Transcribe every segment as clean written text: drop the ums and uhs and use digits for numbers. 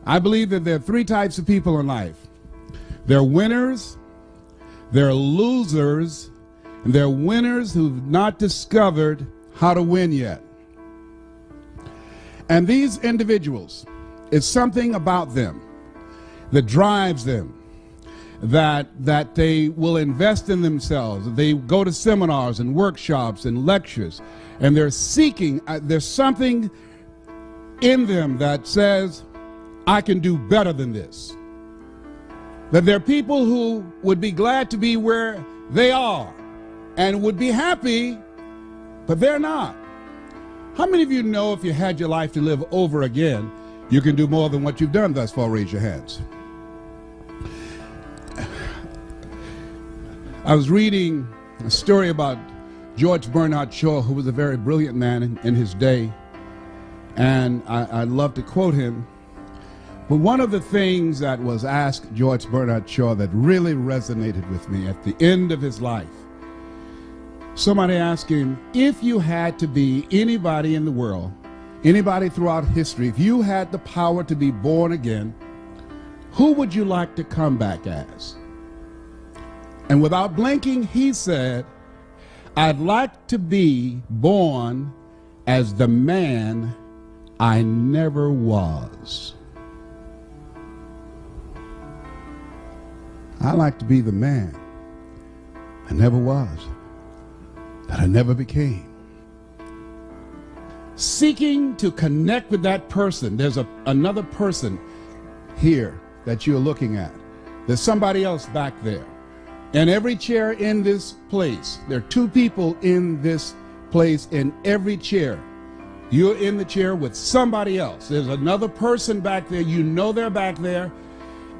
I believe that there are three types of people in life. They're winners, they're losers, and they're winners who've not discovered how to win yet. And these individuals, it's something about them that drives them, that they will invest in themselves. They go to seminars and workshops and lectures, and they're seeking, there's something in them that says, I can do better than this. That there are people who would be glad to be where they are and would be happy, but they're not. How many of you know if you had your life to live over again, you can do more than what you've done thus far? Raise your hands. I was reading a story about George Bernard Shaw, who was a very brilliant man in his day, and I love to quote him. But one of the things that was asked George Bernard Shaw that really resonated with me at the end of his life, somebody asked him, if you had to be anybody in the world, anybody throughout history, if you had the power to be born again, who would you like to come back as? And without blinking, he said, I'd like to be born as the man I never was. I like to be the man I never was, that I never became. Seeking to connect with that person. There's another person here that you're looking at. There's somebody else back there. And every chair in this place, there are two people in this place in every chair. You're in the chair with somebody else. There's another person back there. You know they're back there.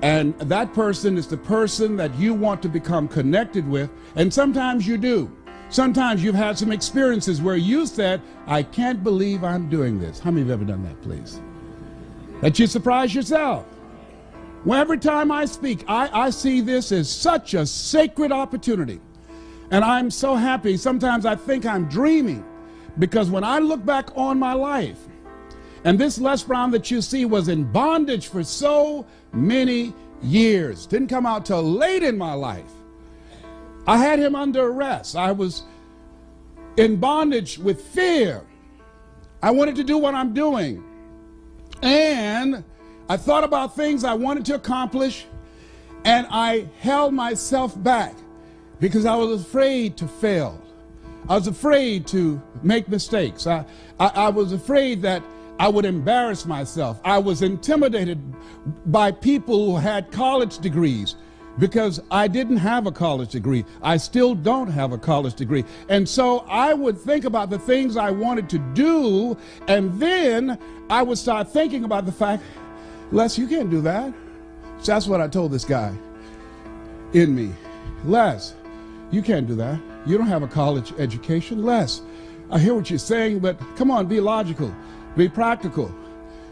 And that person is the person that you want to become connected with. And sometimes you do. Sometimes you've had some experiences where you said, I can't believe I'm doing this. How many have ever done that, please? That you surprise yourself. Well, every time I speak, I see this as such a sacred opportunity. And I'm so happy. Sometimes I think I'm dreaming, because when I look back on my life, and this Les Brown that you see was in bondage for so many years, didn't come out till late in my life. I had him under arrest. I was in bondage with fear. I wanted to do what I'm doing. And I thought about things I wanted to accomplish, and I held myself back because I was afraid to fail. I was afraid to make mistakes. I was afraid that I would embarrass myself. I was intimidated by people who had college degrees because I didn't have a college degree. I still don't have a college degree. And so I would think about the things I wanted to do, and then I would start thinking about the fact, Les, you can't do that. So that's what I told this guy in me. Les, you can't do that. You don't have a college education. Les, I hear what you're saying, but come on, be logical. Be practical.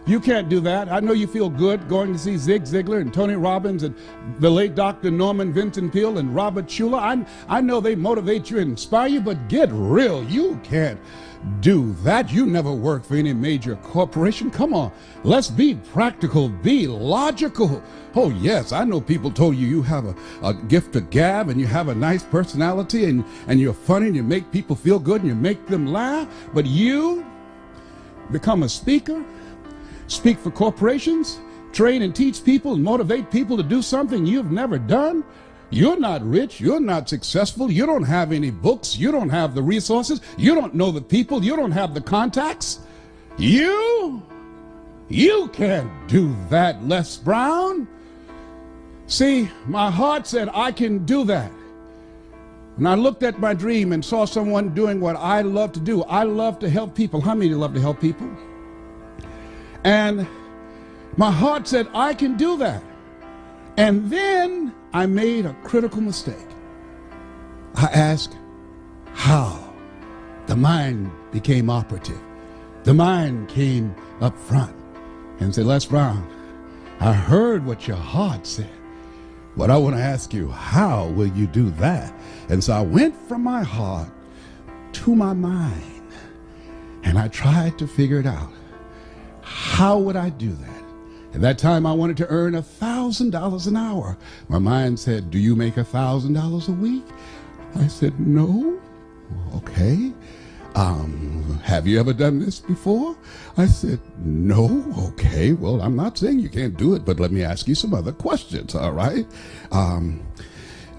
You can't do that. I know you feel good going to see Zig Ziglar and Tony Robbins and the late Dr. Norman Vincent Peale and Robert Schuller. I know they motivate you and inspire you, but get real. You can't do that. You never worked for any major corporation. Come on, let's be practical, be logical. Oh yes, I know people told you have a gift of gab and you have a nice personality and you're funny and you make people feel good and you make them laugh, but you become a speaker, speak for corporations, train and teach people and motivate people to do something you've never done. You're not rich, you're not successful, you don't have any books, you don't have the resources, you don't know the people, you don't have the contacts. You can't do that, Les Brown. See, my heart said I can do that. When I looked at my dream and saw someone doing what I love to do, I love to help people. How many love to help people? And my heart said, I can do that. And then I made a critical mistake. I asked how. The mind became operative. The mind came up front and said, Les Brown, I heard what your heart said, but I want to ask you, how will you do that? And so I went from my heart to my mind, and I tried to figure it out. How would I do that? At that time, I wanted to earn $1,000 an hour. My mind said, do you make $1,000 a week? I said, no. Okay. Have you ever done this before? I said, no. Okay. Well, I'm not saying you can't do it, but let me ask you some other questions, all right?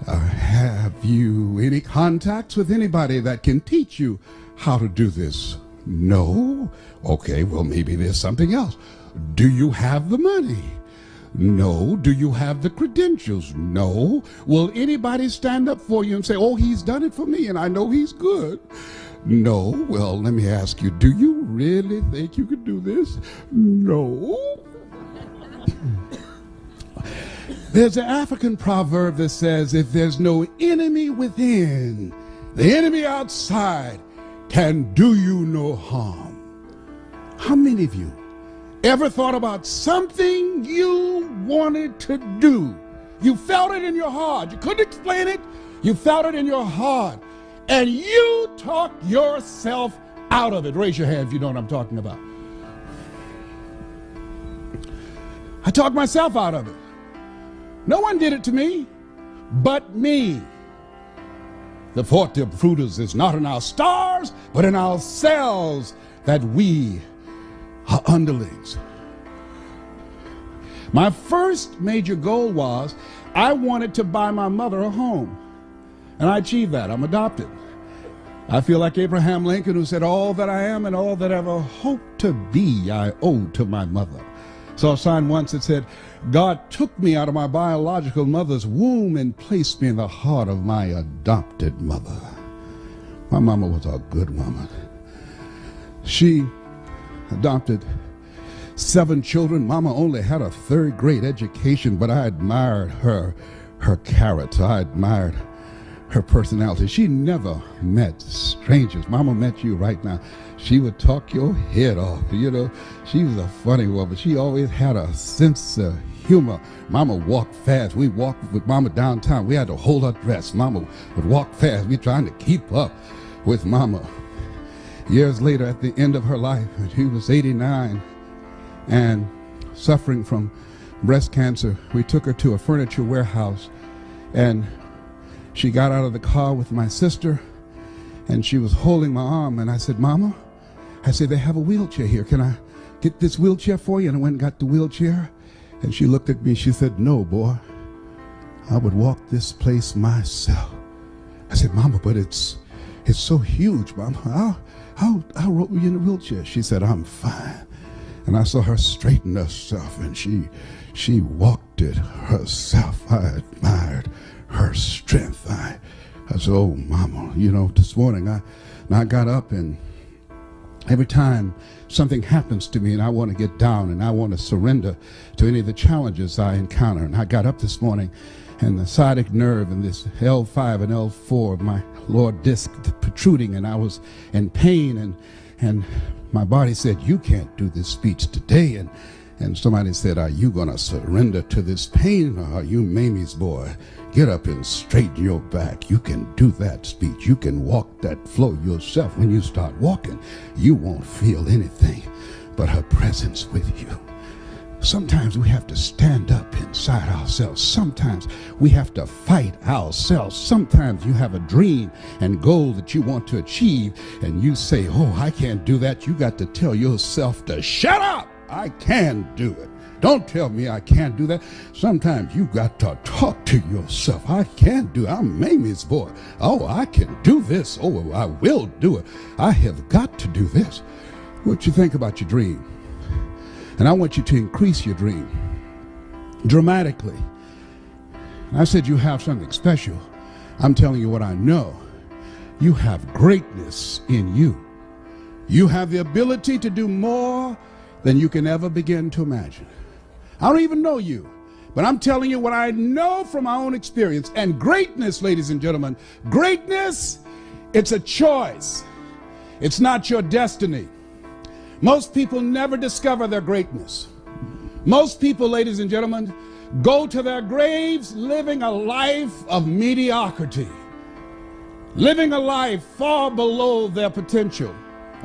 Have you any contacts with anybody that can teach you how to do this? No. Okay, well, maybe there's something else. Do you have the money? No. Do you have the credentials? No. Will anybody stand up for you and say, oh, he's done it for me and I know he's good? No. Well, let me ask you, do you really think you could do this? No. There's an African proverb that says, if there's no enemy within, the enemy outside can do you no harm. How many of you ever thought about something you wanted to do? You felt it in your heart. You couldn't explain it. You felt it in your heart. And you talked yourself out of it. Raise your hand if you know what I'm talking about. I talked myself out of it. No one did it to me but me. The forte of fruiters is not in our stars, but in ourselves, that we are underlings. My first major goal was I wanted to buy my mother a home. And I achieved that. I'm adopted. I feel like Abraham Lincoln, who said, all that I am and all that I ever hope to be, I owe to my mother. Saw a sign once that said, God took me out of my biological mother's womb and placed me in the heart of my adopted mother. My mama was a good woman. She adopted 7 children. Mama only had a 3rd grade education, but I admired her character. I admired her personality. She never met strangers. Mama met you right now. She would talk your head off. You know, she was a funny woman. She always had a sense of humor. Mama walked fast. We walked with Mama downtown. We had to hold her dress. Mama would walk fast. We trying to keep up with Mama. Years later, at the end of her life, she was 89 and suffering from breast cancer. We took her to a furniture warehouse, and she got out of the car with my sister, and she was holding my arm, and I said, Mama, I said, they have a wheelchair here. Can I get this wheelchair for you? And I went and got the wheelchair, and she looked at me, she said, no, boy, I would walk this place myself. I said, Mama, but it's so huge, Mama. I'll roll you in a wheelchair. She said, I'm fine. And I saw her straighten herself, and she walked it herself. I admired her strength. I said, oh, Mama, you know, this morning I got up, and every time something happens to me and I want to get down and I want to surrender to any of the challenges I encounter, and I got up this morning, and the sciatic nerve and this L5 and L4 of my lower disc protruding, and I was in pain, and my body said, you can't do this speech today. And somebody said, are you going to surrender to this pain, or are you Mamie's boy? Get up and straighten your back. You can do that speech. You can walk that flow yourself. When you start walking, you won't feel anything but her presence with you. Sometimes we have to stand up inside ourselves. Sometimes we have to fight ourselves. Sometimes you have a dream and goal that you want to achieve, and you say, oh, I can't do that. You got to tell yourself to shut up. I can do it. Don't tell me I can't do that. Sometimes you got to talk to yourself. I can do it. I'm Mamie's boy. Oh, I can do this. Oh, I will do it. I have got to do this. What you think about your dream? And I want you to increase your dream dramatically. I said you have something special. I'm telling you what I know. You have greatness in you. You have the ability to do more than you can ever begin to imagine. I don't even know you, but I'm telling you what I know from my own experience. And greatness, ladies and gentlemen, greatness, it's a choice. It's not your destiny. Most people never discover their greatness. Most people, ladies and gentlemen, go to their graves living a life of mediocrity, living a life far below their potential,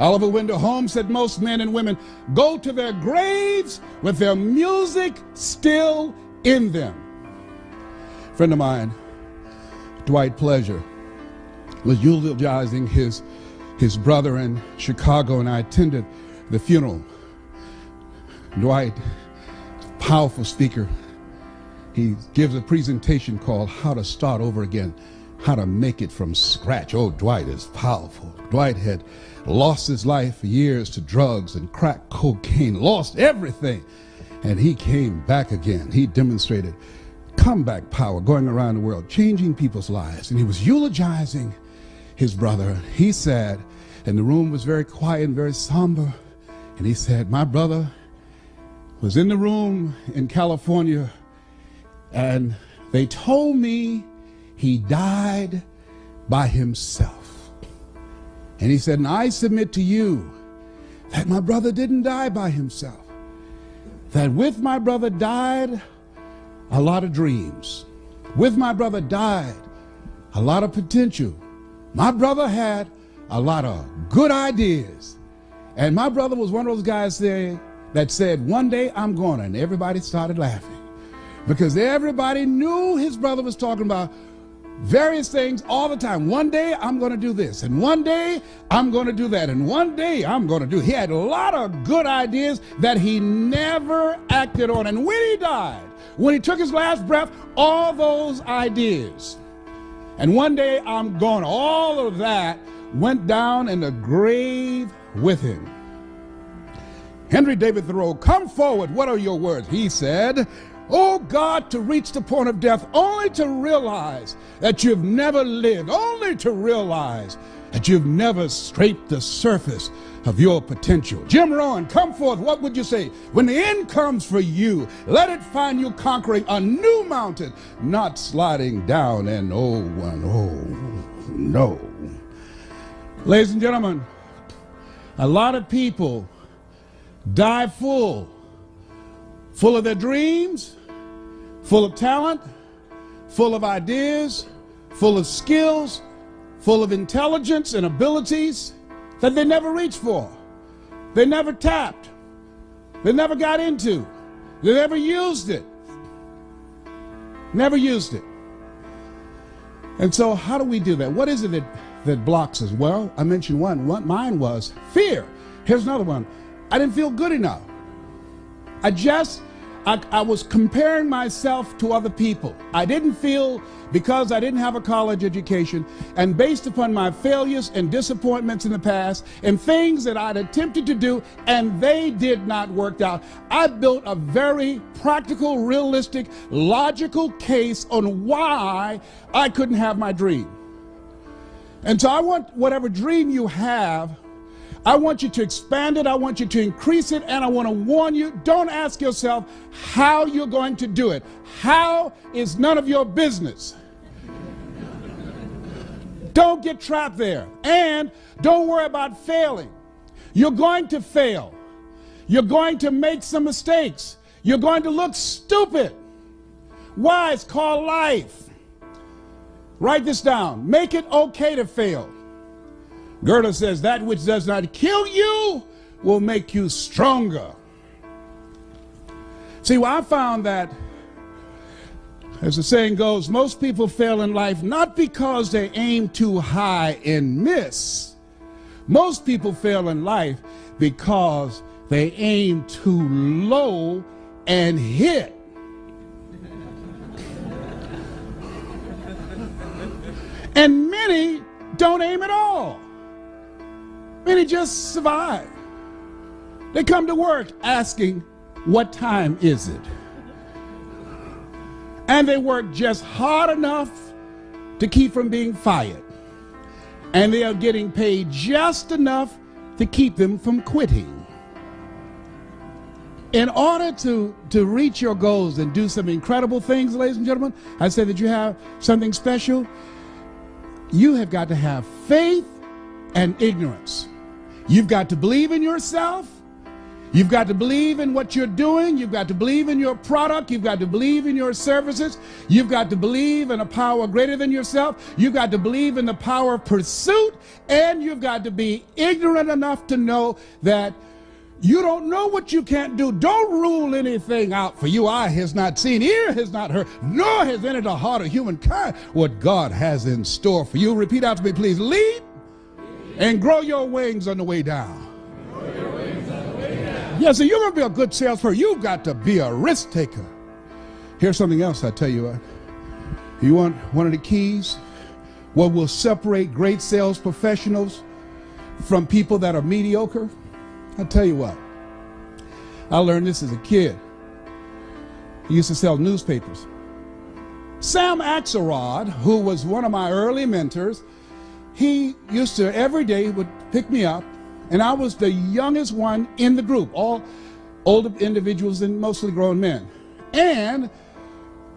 Oliver Wendell Holmes said most men and women go to their graves with their music still in them. A friend of mine, Dwight Pleasure, was eulogizing his brother in Chicago, and I attended the funeral. Dwight, powerful speaker, he gives a presentation called How to Start Over Again, how to make it from scratch. Oh, Dwight is powerful. Dwight had lost his life for years to drugs and crack cocaine, lost everything, and he came back again. He demonstrated comeback power going around the world, changing people's lives, and he was eulogizing his brother. He said, and the room was very quiet and very somber, and he said, my brother was in the room in California, and they told me he died by himself. And he said, and I submit to you that my brother didn't die by himself, that with my brother died a lot of dreams. With my brother died a lot of potential. My brother had a lot of good ideas. And my brother was one of those guys that said, one day I'm gonna, and everybody started laughing. Because everybody knew his brother was talking about various things all the time. One day I'm going to do this, and one day I'm going to do that, and one day I'm going to do. He had a lot of good ideas that he never acted on. And when he died, when he took his last breath, all those ideas, and one day I'm going, all of that went down in the grave with him. Henry David Thoreau, come forward, what are your words? He said, oh God, to reach the point of death, only to realize that you've never lived, only to realize that you've never scraped the surface of your potential. Jim Rohn, come forth, what would you say? When the end comes for you, let it find you conquering a new mountain, not sliding down an old one. Oh, no. Ladies and gentlemen, a lot of people die full of their dreams, full of talent, full of ideas, full of skills, full of intelligence and abilities that they never reached for. They never tapped. They never got into. They never used it. Never used it. And so how do we do that? What is it that blocks us? Well, I mentioned one. Mine was fear. Here's another one. I didn't feel good enough. I was comparing myself to other people. I didn't feel, because I didn't have a college education, and based upon my failures and disappointments in the past and things that I'd attempted to do and they did not work out, I built a very practical, realistic, logical case on why I couldn't have my dream. And so I want whatever dream you have, I want you to expand it, I want you to increase it, and I want to warn you, don't ask yourself how you're going to do it. How is none of your business. Don't get trapped there. And don't worry about failing. You're going to fail. You're going to make some mistakes. You're going to look stupid. Why? It's called life. Write this down. Make it okay to fail. Goethe says, that which does not kill you will make you stronger. See, well, I found that, as the saying goes, most people fail in life not because they aim too high and miss. Most people fail in life because they aim too low and hit. And many don't aim at all. Many just survive. They come to work asking, what time is it? And they work just hard enough to keep from being fired. And they are getting paid just enough to keep them from quitting. In order to reach your goals and do some incredible things, ladies and gentlemen, I say that you have something special. You have got to have faith and ignorance. You've got to believe in yourself, You've got to believe in what you're doing. You've got to believe in your product. You've got to believe in your services. You've got to believe in a power greater than yourself. You've got to believe in the power of pursuit. And you've got to be ignorant enough to know that you don't know what you can't do. Don't rule anything out, for you eye has not seen, ear has not heard, nor has entered the heart of humankind what God has in store for you. Repeat after me, please. Leap and grow your wings on the way down. Yeah, so you're going to be a good salesperson. You've got to be a risk taker. Here's something else I tell you what. You want one of the keys? What will separate great sales professionals from people that are mediocre? I'll tell you what. I learned this as a kid. He used to sell newspapers. Sam Axelrod, who was one of my early mentors, he used to every day would pick me up. And I was the youngest one in the group, all older individuals and mostly grown men. And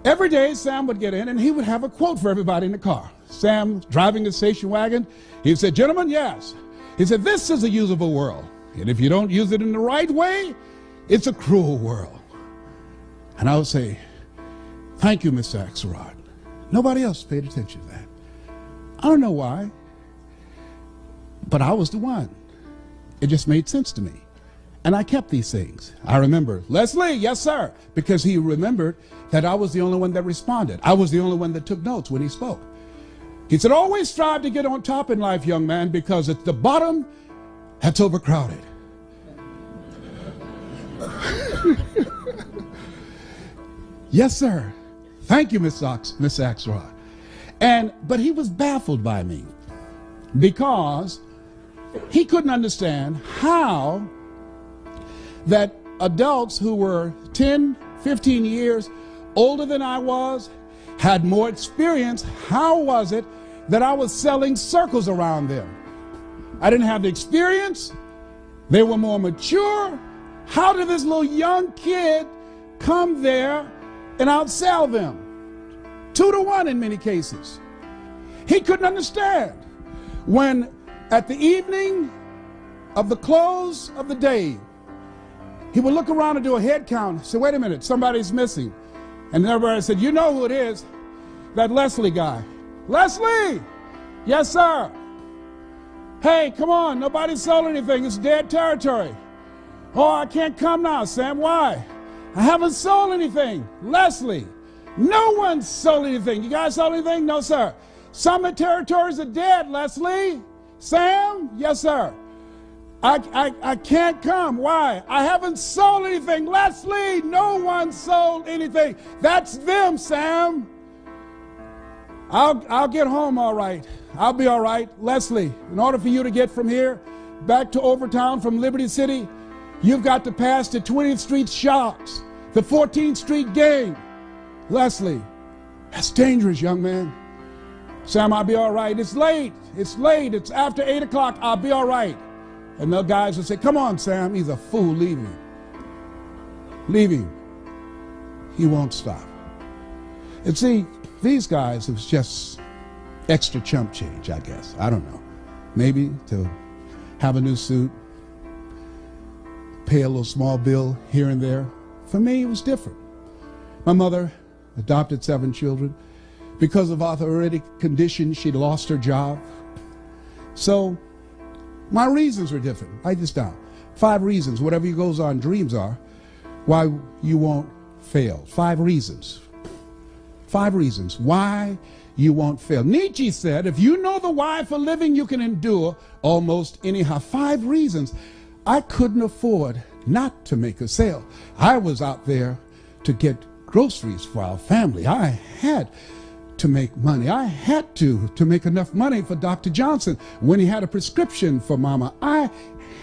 every day Sam would get in and he would have a quote for everybody in the car. Sam driving a station wagon, he said, "Gentlemen, yes." He said, "This is a usable world. And if you don't use it in the right way, it's a cruel world." And I would say, "Thank you, Mr. Axelrod." Nobody else paid attention to that. I don't know why, but I was the one. It just made sense to me. And I kept these things. I remember, "Leslie, yes, sir," because he remembered that I was the only one that responded. I was the only one that took notes when he spoke. He said, "Always strive to get on top in life, young man, because at the bottom, that's overcrowded." Yes, sir. Thank you, Miss Axelrod. But he was baffled by me because he couldn't understand how that adults who were 10, 15 years older than I was, had more experience, how was it that I was selling circles around them? I didn't have the experience. They were more mature. How did this little young kid come there and outsell them? 2 to 1 in many cases. He couldn't understand. When at the evening of the close of the day, he would look around and do a head count. Say, "Wait a minute, somebody's missing." And everybody said, "You know who it is, that Leslie guy." "Leslie!" "Yes, sir." "Hey, come on, nobody sold anything. It's dead territory." "Oh, I can't come now, Sam. Why?" "I haven't sold anything." "Leslie, no one sold anything. You guys sold anything?" "No, sir." "Some of the territories are dead, Leslie." "Sam?" "Yes, sir." I can't come. Why?" "I haven't sold anything." "Leslie, no one sold anything." "That's them, Sam." I'll get home all right. I'll be all right." "Leslie, in order for you to get from here back to Overtown from Liberty City, you've got to pass the 20th Street Sharks, the 14th Street Gang." "Leslie, that's dangerous, young man." "Sam, I'll be all right. It's late. It's late. It's after 8 o'clock. I'll be all right." And the guys would say, "Come on, Sam. He's a fool. Leave him. Leave him. He won't stop." And see, these guys, it was just extra chump change, I guess. I don't know. Maybe to have a new suit, pay a little small bill here and there. For me, it was different. My mother adopted 7 children. Because of arthritic condition, she lost her job. So my reasons were different. Write this down. 5 reasons, whatever goes on, dreams are, why you won't fail. 5 reasons. 5 reasons why you won't fail. Nietzsche said, if you know the why for living, you can endure almost anyhow. 5 reasons. I couldn't afford not to make a sale. I was out there to get groceries for our family. I had to make money. I had to make enough money for Dr. Johnson when he had a prescription for Mama. I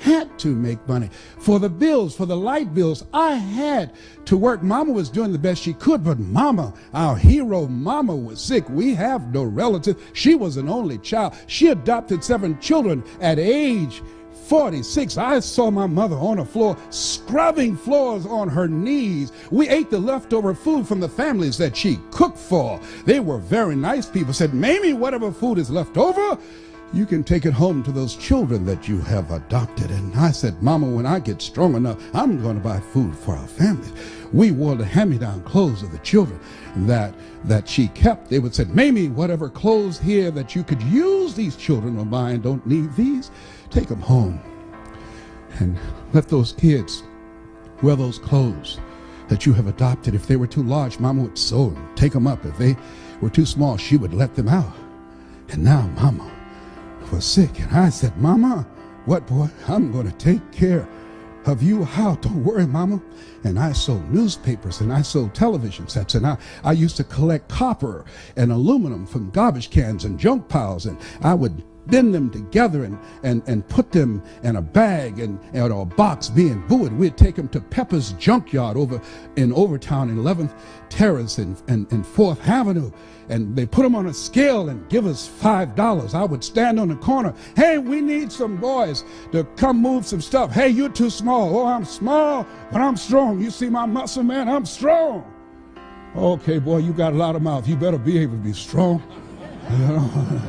had to make money for the bills, for the light bills. I had to work. Mama was doing the best she could, but Mama, our hero, Mama was sick. We have no relatives. She was an only child. She adopted 7 children at age 46. I saw my mother on the floor, scrubbing floors on her knees. We ate the leftover food from the families that she cooked for. They were very nice people. Said, Mamie, whatever food is left over, you can take it home to those children that you have adopted. And I said, Mama, when I get strong enough, I'm going to buy food for our family. We wore the hand-me-down clothes of the children that she kept. They would say, Mamie, whatever clothes here that you could use, these children of mine don't need these. Take them home and let those kids wear those clothes that you have adopted. If they were too large, Mama would sew them, take them up. If they were too small, she would let them out. And now Mama was sick, and I said, Mama, what, boy? I'm going to take care of you. How? Don't worry, Mama. And I sold newspapers, and I sold television sets, and I used to collect copper and aluminum from garbage cans and junk piles, and I would bend them together and put them in a bag and a box being buoyed. We'd take them to Pepper's Junkyard over in Overtown in 11th Terrace and 4th Avenue, and they put them on a scale and give us $5. I would stand on the corner. Hey, we need some boys to come move some stuff. Hey, you're too small. Oh, I'm small, but I'm strong. You see my muscle, man? I'm strong. Okay, boy, you got a lot of mouth. You better be able to be strong. You know?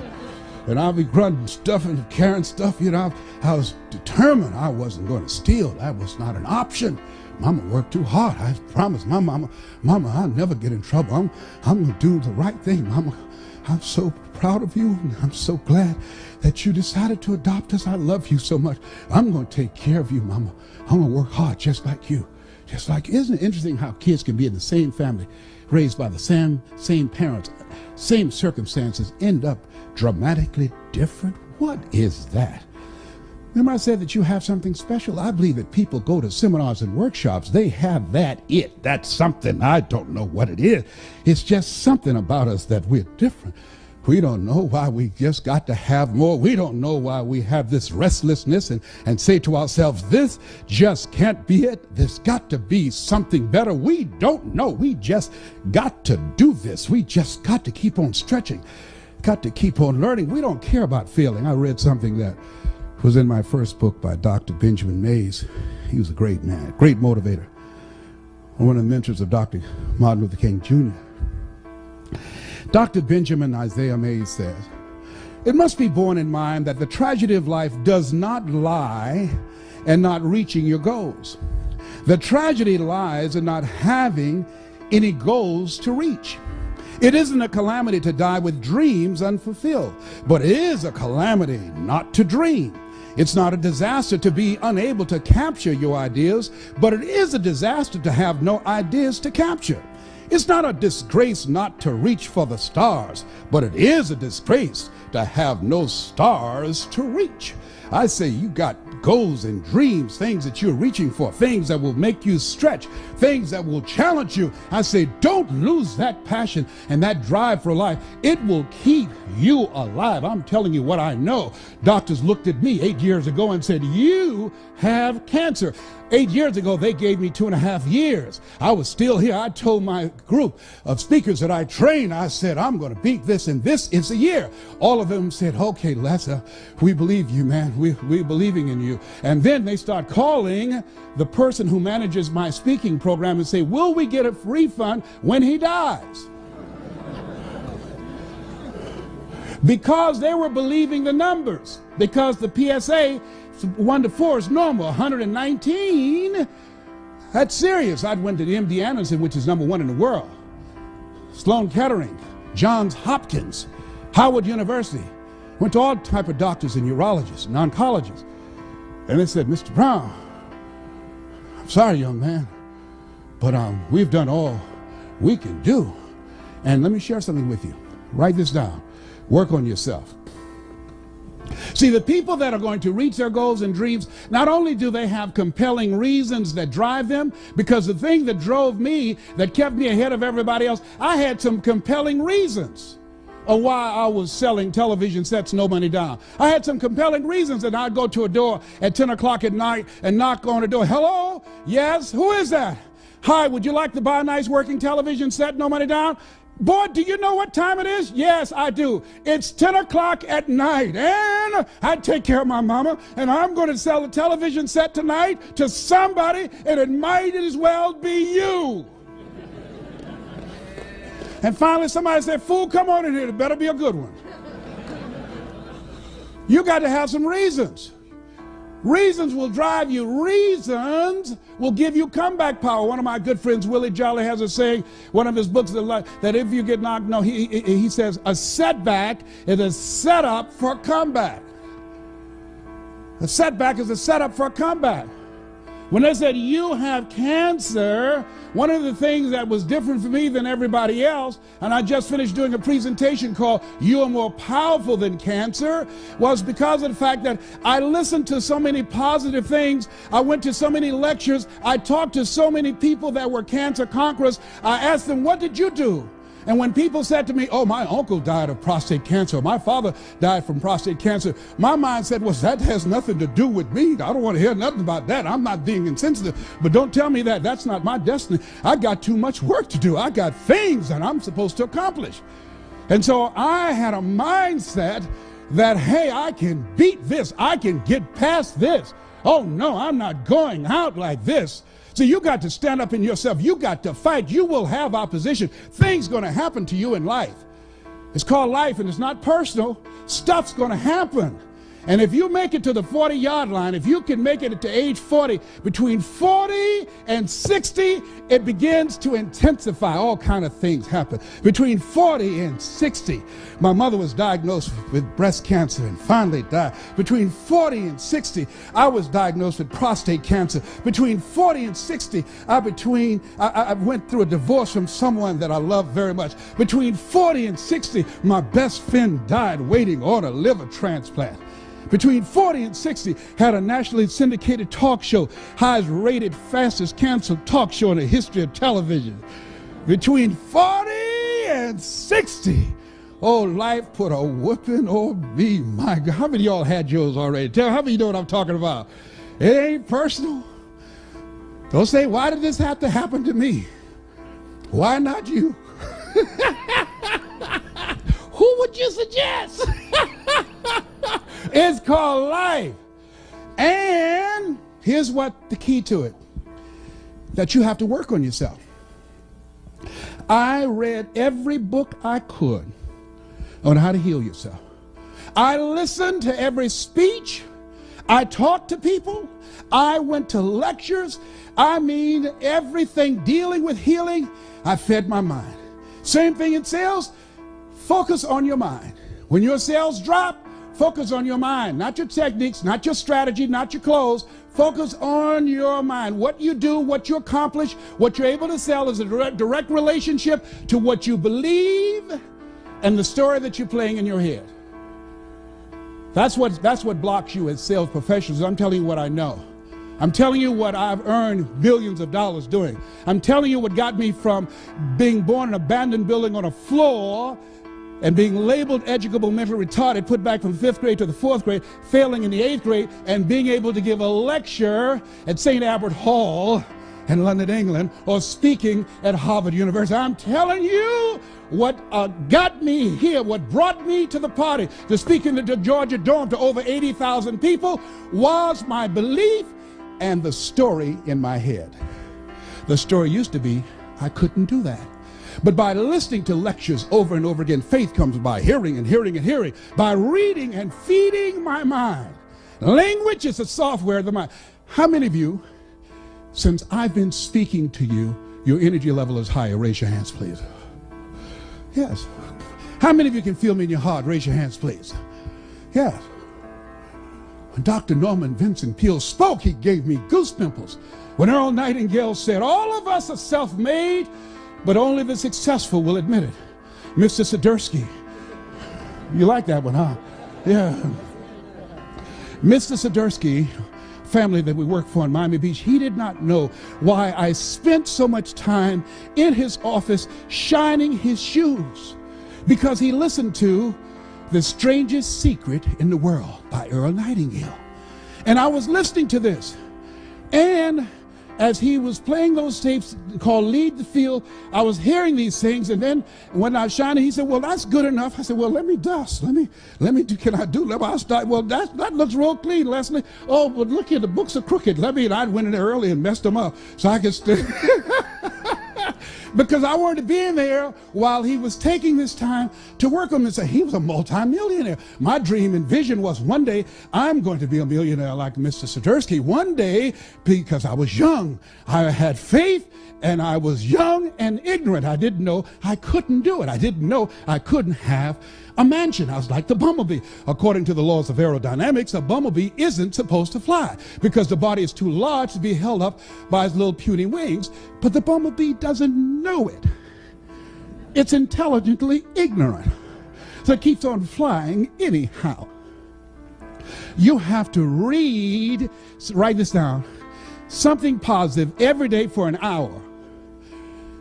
And I'll be grunting stuff and carrying stuff. You know, I was determined I wasn't going to steal. That was not an option. Mama worked too hard. I promised my mama, I'll never get in trouble. I'm going to do the right thing. Mama, I'm so proud of you, and I'm so glad that you decided to adopt us. I love you so much. I'm going to take care of you, Mama. I'm going to work hard just like you. Just like, isn't it interesting how kids can be in the same family, raised by the same parents, same circumstances, end up dramatically different? What is that? Remember I said that you have something special? I believe that people go to seminars and workshops, they have that's something. I don't know what it is. It's just something about us that we're different. We don't know why we just got to have more. We don't know why we have this restlessness and say to ourselves, this just can't be it. There's got to be something better. We don't know. We just got to do this. We just got to keep on stretching, got to keep on learning. We don't care about failing. I read something that was in my first book by Dr. Benjamin Mays. He was a great man, great motivator, one of the mentors of Dr. Martin Luther King Jr. Dr. Benjamin Isaiah Mays says, it must be borne in mind that the tragedy of life does not lie in not reaching your goals. The tragedy lies in not having any goals to reach. It isn't a calamity to die with dreams unfulfilled, but it is a calamity not to dream. It's not a disaster to be unable to capture your ideas, but it is a disaster to have no ideas to capture. It's not a disgrace not to reach for the stars, but it is a disgrace to have no stars to reach. I say you got goals and dreams, things that you're reaching for, things that will make you stretch, things that will challenge you. I say don't lose that passion and that drive for life. It will keep you alive. I'm telling you what I know. Doctors looked at me 8 years ago and said, you have cancer. 8 years ago, they gave me 2.5 years. I was still here. I told my group of speakers that I trained, I said, I'm going to beat this, and this is a year. All of them said, okay, Les, we believe you, man. We're believing in you. And then they start calling the person who manages my speaking program and say, will we get a refund when he dies? Because they were believing the numbers. Because the PSA 1 to 4 is normal. 119, that's serious. I went to the MD Anderson, which is #1 in the world. Sloan Kettering, Johns Hopkins, Howard University. Went to all type of doctors and urologists and oncologists. And they said, Mr. Brown, I'm sorry, young man, but we've done all we can do. And let me share something with you. Write this down. Work on yourself. See, the people that are going to reach their goals and dreams, not only do they have compelling reasons that drive them, because the thing that drove me, that kept me ahead of everybody else, I had some compelling reasons of why I was selling television sets, no money down. I had some compelling reasons that I'd go to a door at 10 o'clock at night and knock on the door. Hello? Yes? Who is that? Hi, would you like to buy a nice working television set, no money down? Boy, do you know what time it is? Yes, I do. It's 10 o'clock at night, and I take care of my mama, and I'm going to sell a television set tonight to somebody, and it might as well be you. And finally, somebody said, fool, come on in here. It better be a good one. You got to have some reasons. Reasons will drive you. Reasons will give you comeback power. One of my good friends, Willie Jolly, has a saying, one of his books, that if you get knocked, no, he says, a setback is a setup for a comeback. A setback is a setup for a comeback. When they said, you have cancer, one of the things that was different for me than everybody else, and I just finished doing a presentation called You Are More Powerful Than Cancer, was because of the fact that I listened to so many positive things. I went to so many lectures. I talked to so many people that were cancer conquerors. I asked them, what did you do? And when people said to me, oh, my uncle died of prostate cancer, my father died from prostate cancer, my mind said, well, that has nothing to do with me. I don't want to hear nothing about that. I'm not being insensitive, but don't tell me that. That's not my destiny. I got too much work to do. I got things that I'm supposed to accomplish. And so I had a mindset that, hey, I can beat this. I can get past this. Oh, no, I'm not going out like this. So you got to stand up in yourself. You got to fight. You will have opposition. Things going to happen to you in life. It's called life, and it's not personal. Stuff's going to happen. And if you make it to the 40-yard line, if you can make it to age 40, between 40 and 60, it begins to intensify. All kind of things happen. Between 40 and 60, my mother was diagnosed with breast cancer and finally died. Between 40 and 60, I was diagnosed with prostate cancer. Between 40 and 60, I went through a divorce from someone that I loved very much. Between 40 and 60, my best friend died waiting on a liver transplant. Between 40 and 60, had a nationally syndicated talk show, highest rated, fastest canceled talk show in the history of television. Between 40 and 60, oh, life put a whooping on me. My God, how many of y'all had yours already? Tell how many know what I'm talking about? It ain't personal. Don't say, why did this have to happen to me? Why not you? Who would you suggest? It's called life. And here's what the key to it, that you have to work on yourself. I read every book I could on how to heal yourself. I listened to every speech. I talked to people. I went to lectures. I mean, everything dealing with healing, I fed my mind. Same thing in sales. Focus on your mind. When your sales drop, focus on your mind, not your techniques, not your strategy, not your clothes. Focus on your mind. What you do, what you accomplish, what you're able to sell is a direct relationship to what you believe and the story that you're playing in your head. That's what blocks you as sales professionals. I'm telling you what I know. I'm telling you what I've earned billions of dollars doing. I'm telling you what got me from being born in an abandoned building on a floor and being labeled educable mentally retarded, put back from 5th grade to the 4th grade, failing in the 8th grade, and being able to give a lecture at St. Albert Hall in London, England, or speaking at Harvard University. I'm telling you what got me here, what brought me to the party, to speak in the Georgia Dome to over 80,000 people, was my belief and the story in my head. The story used to be, I couldn't do that. But by listening to lectures over and over again, faith comes by hearing and hearing and hearing, by reading and feeding my mind. Language is the software of the mind. How many of you, since I've been speaking to you, your energy level is higher? Raise your hands, please. Yes. How many of you can feel me in your heart? Raise your hands, please. Yes. When Dr. Norman Vincent Peale spoke, he gave me goose pimples. When Earl Nightingale said, all of us are self-made, but only the successful will admit it. Mr. Swiderski. You like that one, huh? Yeah. Mr. Swiderski, family that we work for in Miami Beach, he did not know why I spent so much time in his office shining his shoes. Because he listened to The Strangest Secret in the World by Earl Nightingale. And I was listening to this. And as he was playing those tapes called Lead the Field, I was hearing these things, and then when I was shining, he said, well, that's good enough. I said, well, let me dust. Let me do, can I do, I'll start. Well, that looks real clean, Leslie. Oh, but look here, the books are crooked. And I went in there early and messed them up so I could stay. because I wanted to be in there while he was taking this time to work on this. He was a multimillionaire. My dream and vision was one day I'm going to be a millionaire like Mr. Swiderski. One day, because I was young, I had faith, and I was young and ignorant. I didn't know I couldn't do it. I didn't know I couldn't have a mansion. I was like the bumblebee. According to the laws of aerodynamics, a bumblebee isn't supposed to fly because the body is too large to be held up by its little puny wings. But the bumblebee doesn't know it. It's intelligently ignorant. So it keeps on flying anyhow. You have to read, write this down, something positive every day for an hour.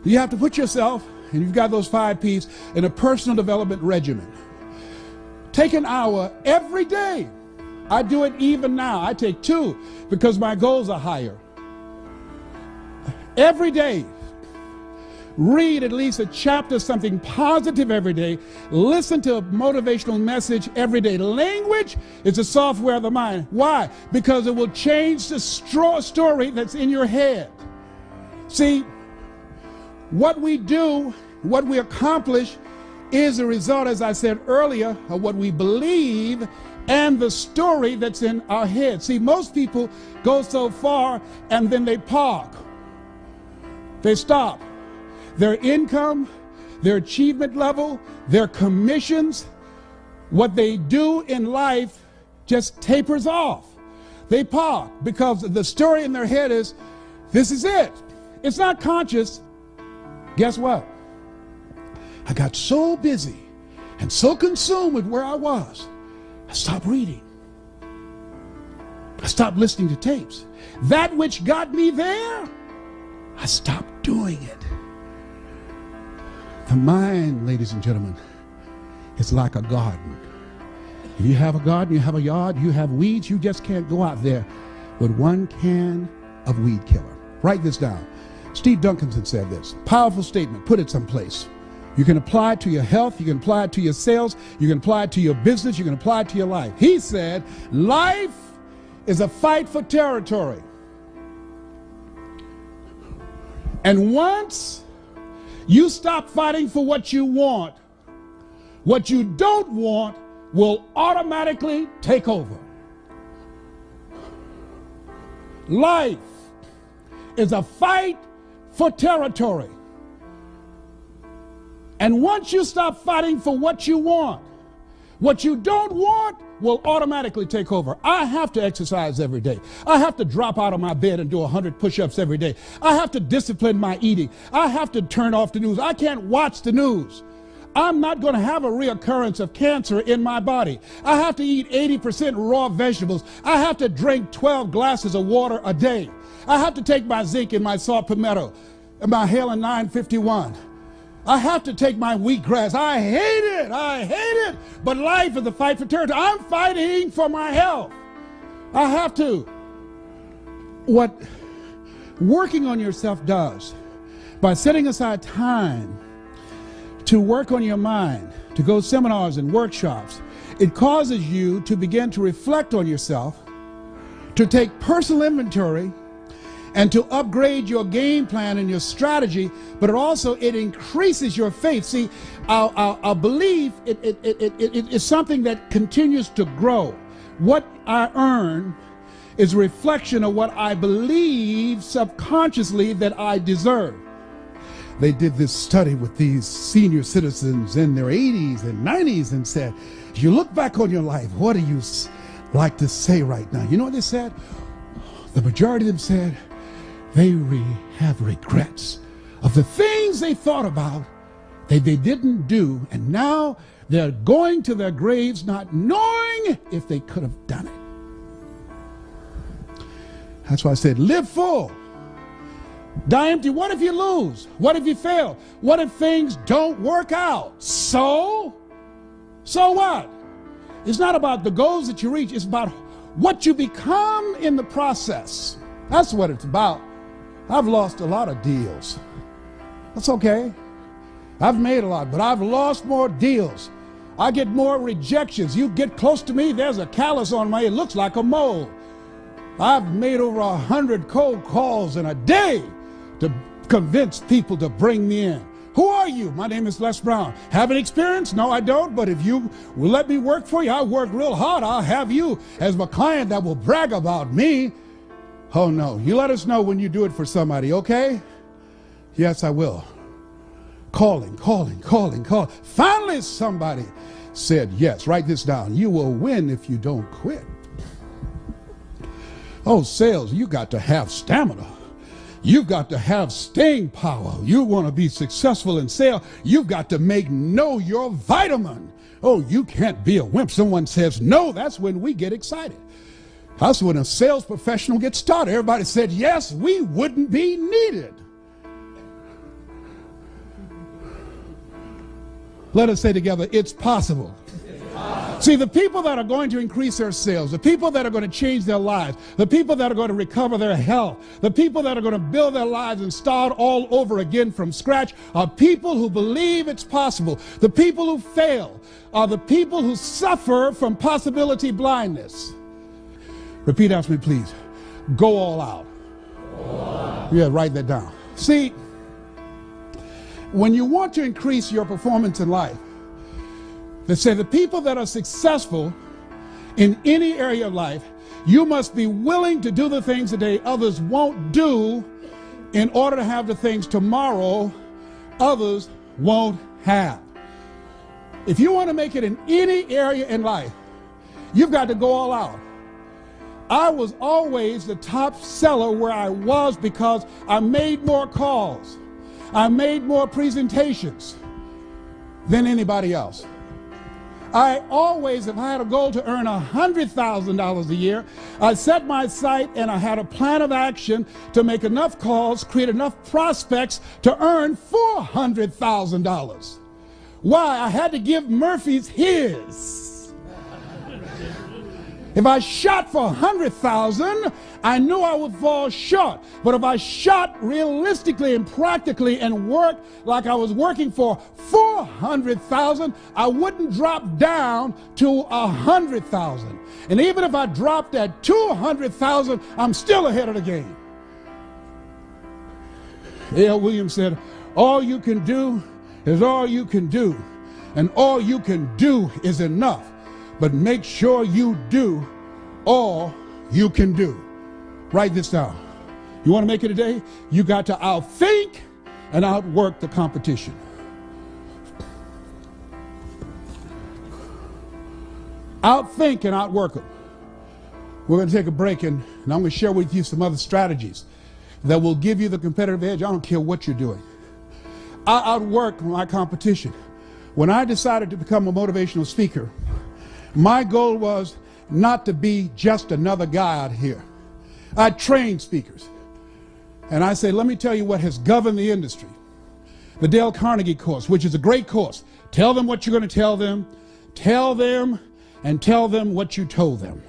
You have to put yourself, and you've got those 5 P's, in a personal development regimen. Take an hour every day. I do it even now. I take 2 because my goals are higher. Every day, read at least a chapter, something positive every day. Listen to a motivational message every day. Language is the software of the mind. Why? Because it will change the story that's in your head. See, what we do, what we accomplish, is a result, as I said earlier, of what we believe and the story that's in our head. See, most people go so far and then they park. They stop. Their income, their achievement level, their commissions, what they do in life just tapers off. They park because the story in their head is, this is it. It's not conscious. Guess what? I got so busy and so consumed with where I was, I stopped reading. I stopped listening to tapes. That which got me there, I stopped doing it. The mind, ladies and gentlemen, is like a garden. If you have a garden, you have a yard, you have weeds, you just can't go out there with 1 can of weed killer. Write this down. Steve Duncanson said this. Powerful statement. Put it someplace. You can apply it to your health. You can apply it to your sales. You can apply it to your business. You can apply it to your life. He said, life is a fight for territory. And once you stop fighting for what you want, what you don't want will automatically take over. Life is a fight for territory. And once you stop fighting for what you want, what you don't want will automatically take over. I have to exercise every day. I have to drop out of my bed and do 100 push-ups every day. I have to discipline my eating. I have to turn off the news. I can't watch the news. I'm not going to have a reoccurrence of cancer in my body. I have to eat 80% raw vegetables. I have to drink 12 glasses of water a day. I have to take my zinc and my saw palmetto and my Halen 951. I have to take my wheatgrass. I hate it. I hate it. But life is a fight for territory. I'm fighting for my health. I have to. What working on yourself does, by setting aside time to work on your mind, to go seminars and workshops, it causes you to begin to reflect on yourself, to take personal inventory, and to upgrade your game plan and your strategy, but it increases your faith. See, our belief is something that continues to grow. What I earn is a reflection of what I believe subconsciously that I deserve. They did this study with these senior citizens in their 80s and 90s and said, if you look back on your life, what do you like to say right now? You know what they said? The majority of them said, they have regrets of the things they thought about that they didn't do, and now they're going to their graves not knowing if they could have done it. That's why I said, live full. Die empty. What if you lose? What if you fail? What if things don't work out? So what? It's not about the goals that you reach. It's about what you become in the process. That's what it's about. I've lost a lot of deals. That's okay. I've made a lot, but I've lost more deals. I get more rejections. You get close to me, there's a callus on my, it looks like a mole. I've made over 100 cold calls in a day to convince people to bring me in. Who are you? My name is Les Brown. Have an experience? No, I don't. But if you will let me work for you, I'll work real hard. I'll have you as my client that will brag about me. Oh, no. You let us know when you do it for somebody, okay? Yes, I will. Calling. Finally, somebody said yes. Write this down. You will win if you don't quit. Oh, sales, you got to have stamina. You've got to have staying power. You want to be successful in sales, you've got to know your vitamin. Oh, you can't be a wimp. Someone says no, that's when we get excited. That's when a sales professional gets started. Everybody said yes, we wouldn't be needed. Let us say together, it's possible. See, the people that are going to increase their sales, the people that are going to change their lives, the people that are going to recover their health, the people that are going to build their lives and start all over again from scratch are people who believe it's possible. The people who fail are the people who suffer from possibility blindness. Repeat after me, please. Go all out. Yeah, write that down. See, when you want to increase your performance in life, they say the people that are successful in any area of life, you must be willing to do the things today others won't do in order to have the things tomorrow others won't have. If you want to make it in any area in life, you've got to go all out. I was always the top seller where I was because I made more calls. I made more presentations than anybody else. I always, if I had a goal to earn $100,000 a year, I set my sight and I had a plan of action to make enough calls, create enough prospects to earn $400,000. Why? I had to give Murphy's his. If I shot for 100,000, I knew I would fall short. But if I shot realistically and practically and worked like I was working for 400,000, I wouldn't drop down to 100,000. And even if I dropped at 200,000, I'm still ahead of the game. A.L. Williams said, all you can do is all you can do. And all you can do is enough. But make sure you do all you can do. Write this down. You want to make it today? You got to outthink and outwork the competition. Outthink and outwork them. We're going to take a break and I'm going to share with you some other strategies that will give you the competitive edge. I don't care what you're doing. I outwork my competition. When I decided to become a motivational speaker, my goal was not to be just another guy out here. I trained speakers. And I say, let me tell you what has governed the industry. The Dale Carnegie course, which is a great course. Tell them what you're going to tell them, and tell them what you told them.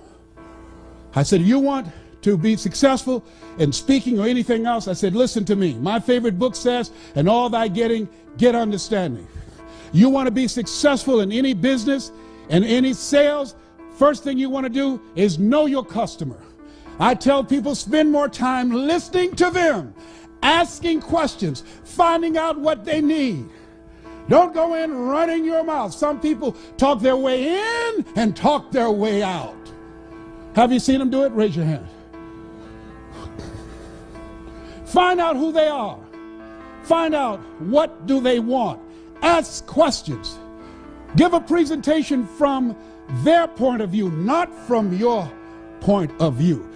I said, you want to be successful in speaking or anything else? I said, listen to me. My favorite book says, and all thy getting, get understanding. You want to be successful in any business and any sales, first thing you want to do is know your customer. I tell people, spend more time listening to them, asking questions, finding out what they need. Don't go in running your mouth. Some people talk their way in and talk their way out. Have you seen them do it? Raise your hand. Find out who they are. Find out what do they want. Ask questions. Give a presentation from their point of view, not from your point of view.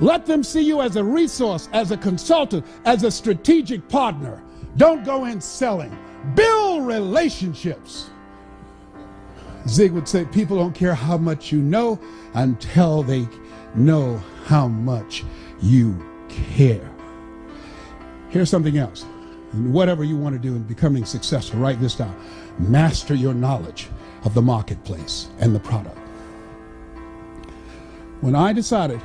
Let them see you as a resource, as a consultant, as a strategic partner. Don't go in selling. Build relationships. Zig would say, people don't care how much you know until they know how much you care. Here's something else. And whatever you want to do in becoming successful, write this down. Master your knowledge of the marketplace and the product. When I decided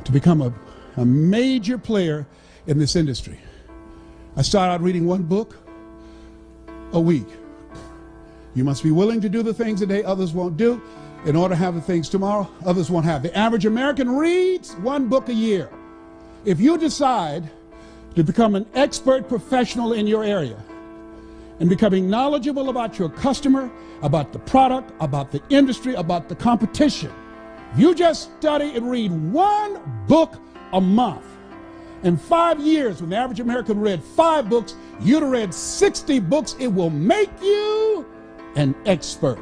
to become a major player in this industry, I started out reading one book a week. You must be willing to do the things today others won't do in order to have the things tomorrow others won't have. The average American reads one book a year. If you decide to become an expert professional in your area and becoming knowledgeable about your customer, about the product, about the industry, about the competition. If you just study and read one book a month, in 5 years, when the average American read 5 books, you'd have read 60 books. It will make you an expert.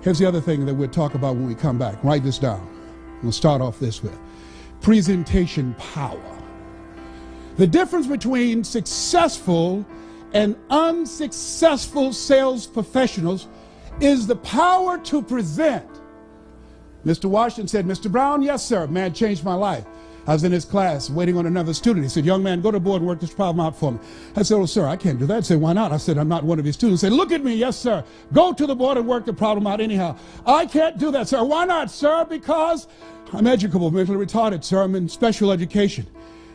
Here's the other thing that we'll talk about when we come back. Write this down. We'll start off this way. Presentation power. The difference between successful and unsuccessful sales professionals is the power to present. Mr. Washington said, Mr. Brown, yes, sir. Man changed my life. I was in his class waiting on another student. He said, young man, go to the board and work this problem out for me. I said, oh, sir, I can't do that. He said, why not? I said, I'm not one of your students. He said, look at me. Yes, sir. Go to the board and work the problem out anyhow. I can't do that, sir. Why not, sir? Because I'm educable, mentally retarded, sir. I'm in special education.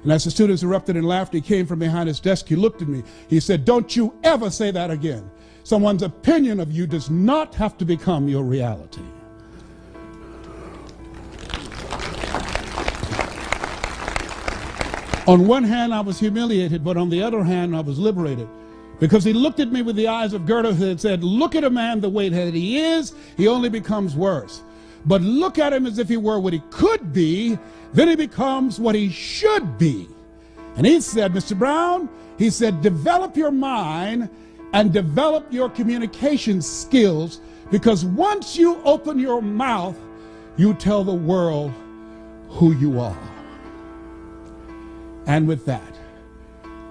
And as the students erupted in laughter, he came from behind his desk. He looked at me. He said, don't you ever say that again. Someone's opinion of you does not have to become your reality. On one hand, I was humiliated, but on the other hand, I was liberated. Because he looked at me with the eyes of Goethe and said, look at a man the way that he is, he only becomes worse. But look at him as if he were what he could be, then he becomes what he should be. And he said, Mr. Brown, he said, develop your mind and develop your communication skills, because once you open your mouth, you tell the world who you are. And with that,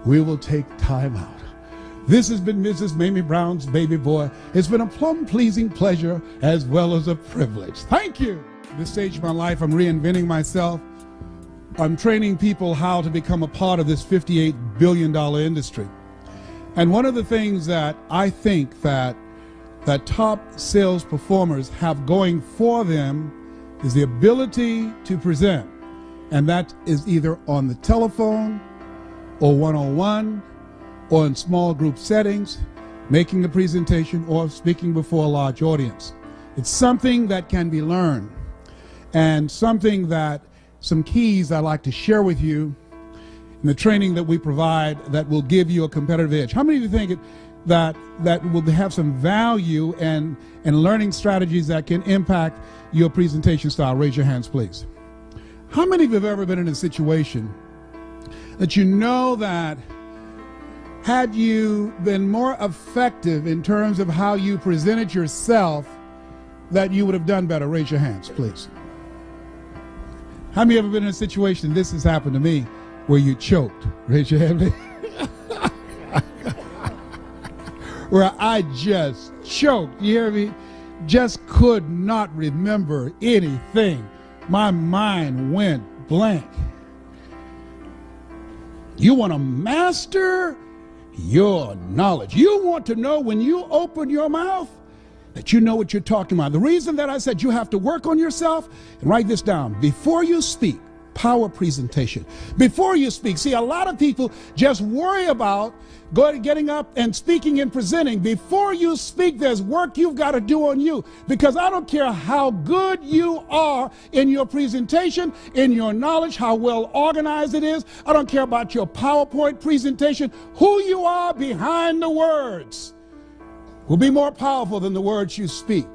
we will take time out. This has been Mrs. Mamie Brown's Baby Boy. It's been a plum-pleasing pleasure as well as a privilege. Thank you. At this stage of my life, I'm reinventing myself. I'm training people how to become a part of this $58 billion industry. And one of the things that I think that top sales performers have going for them is the ability to present. And that is either on the telephone or one-on-one or in small group settings, making a presentation or speaking before a large audience. It's something that can be learned, and something that some keys I'd like to share with you in the training that we provide that will give you a competitive edge. How many of you think that will have some value and learning strategies that can impact your presentation style? Raise your hands, please. How many of you have ever been in a situation that you know that had you been more effective in terms of how you presented yourself, that you would have done better? Raise your hands, please. How many of you have ever been in a situation, this has happened to me, where you choked? Raise your hand. Where I just choked, you hear me? Just could not remember anything. My mind went blank. You want to master your knowledge. You want to know when you open your mouth that you know what you're talking about. The reason that I said you have to work on yourself, and write this down, before you speak, power presentation. Before you speak, see, a lot of people just worry about getting up and speaking and presenting. Before you speak, there's work you've got to do on you, because I don't care how good you are in your presentation, in your knowledge, how well organized it is. I don't care about your PowerPoint presentation. Who you are behind the words will be more powerful than the words you speak.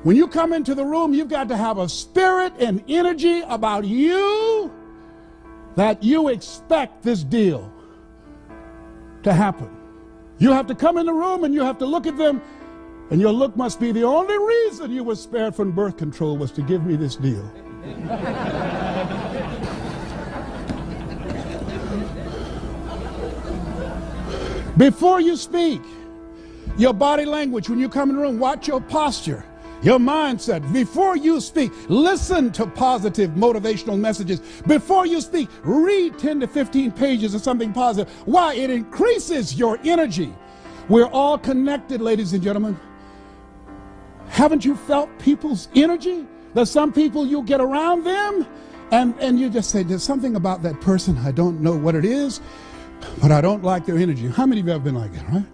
When you come into the room, you've got to have a spirit and energy about you that you expect this deal to happen. You have to come in the room and you have to look at them, and your look must be, the only reason you were spared from birth control was to give me this deal. Before you speak, your body language, when you come in the room, watch your posture, your mindset. Before you speak, listen to positive motivational messages. Before you speak, read 10 to 15 pages of something positive. Why? It increases your energy. We're all connected, ladies and gentlemen. Haven't you felt people's energy? There's some people, you get around them and you just say, there's something about that person, I don't know what it is, but I don't like their energy. How many of you have been like that, right?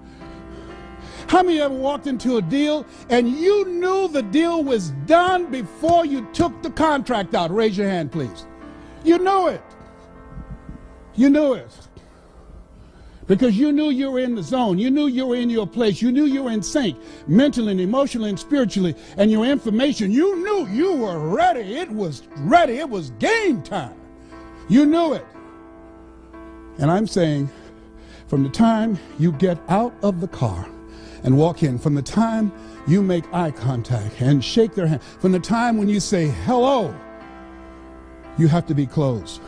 How many of you ever walked into a deal and you knew the deal was done before you took the contract out? Raise your hand, please. You know it. You knew it. Because you knew you were in the zone. You knew you were in your place. You knew you were in sync, mentally and emotionally and spiritually. And your information, you knew you were ready. It was ready. It was game time. You knew it. And I'm saying, from the time you get out of the car and walk in, from the time you make eye contact and shake their hand, from the time when you say hello, you have to be closed.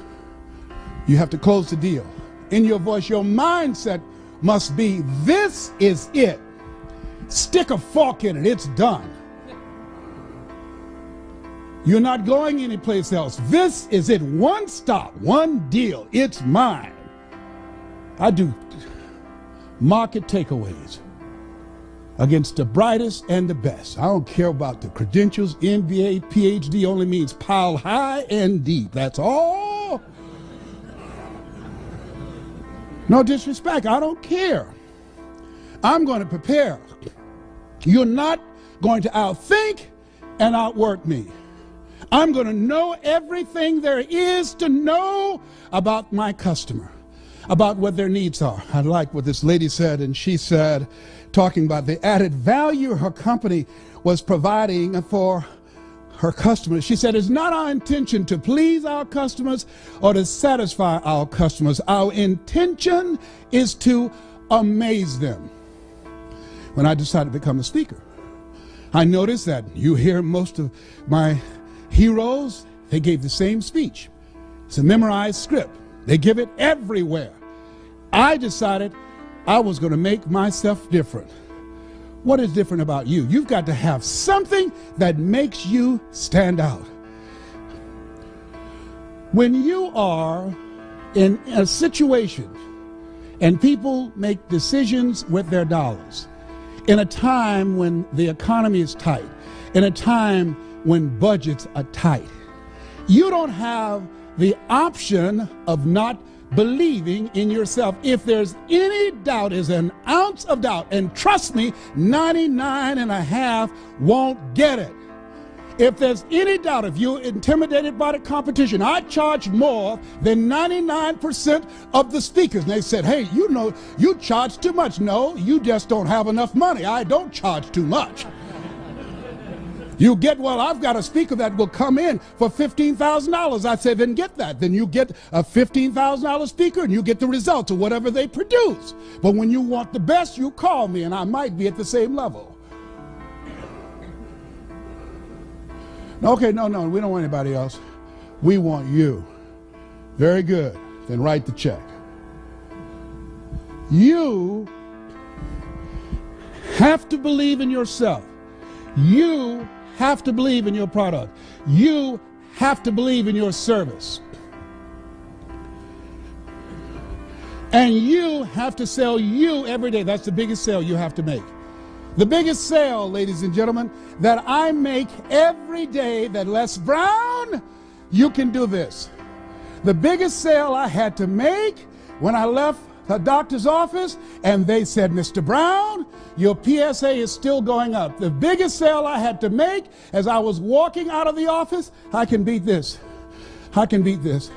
You have to close the deal. In your voice, your mindset must be, this is it. Stick a fork in it. It's done. You're not going anyplace else. This is it. One stop, one deal. It's mine. I do market takeaways against the brightest and the best. I don't care about the credentials. MBA, PhD only means pile high and deep. That's all. No disrespect. I don't care. I'm going to prepare. You're not going to outthink and outwork me. I'm going to know everything there is to know about my customer, about what their needs are. I like what this lady said, and she said, talking about the added value her company was providing for her customers. She said, it's not our intention to please our customers or to satisfy our customers. Our intention is to amaze them. When I decided to become a speaker, I noticed that you hear most of my heroes, they gave the same speech. It's a memorized script. They give it everywhere. I decided I was going to make myself different. What is different about you? You've got to have something that makes you stand out. When you are in a situation and people make decisions with their dollars, in a time when the economy is tight, in a time when budgets are tight, you don't have the option of not believing in yourself. If there's any doubt, is an ounce of doubt, and trust me, 99.5 won't get it. If there's any doubt, if you're intimidated by the competition, I charge more than 99% of the speakers. And they said, hey, you know, you charge too much. No, you just don't have enough money. I don't charge too much. You get, well, I've got a speaker that will come in for $15,000. I said, then get that. Then you get a $15,000 speaker and you get the results of whatever they produce. But when you want the best, you call me and I might be at the same level. Okay, no, we don't want anybody else. We want you. Very good. Then write the check. You have to believe in yourself. You have to believe in your product. You have to believe in your service. And you have to sell you every day. That's the biggest sale you have to make. The biggest sale, ladies and gentlemen, that I make every day, that Les Brown, you can do this. The biggest sale I had to make when I left the doctor's office and they said, Mr. Brown, your PSA is still going up. The biggest sale I had to make as I was walking out of the office, I can beat this. I can beat this.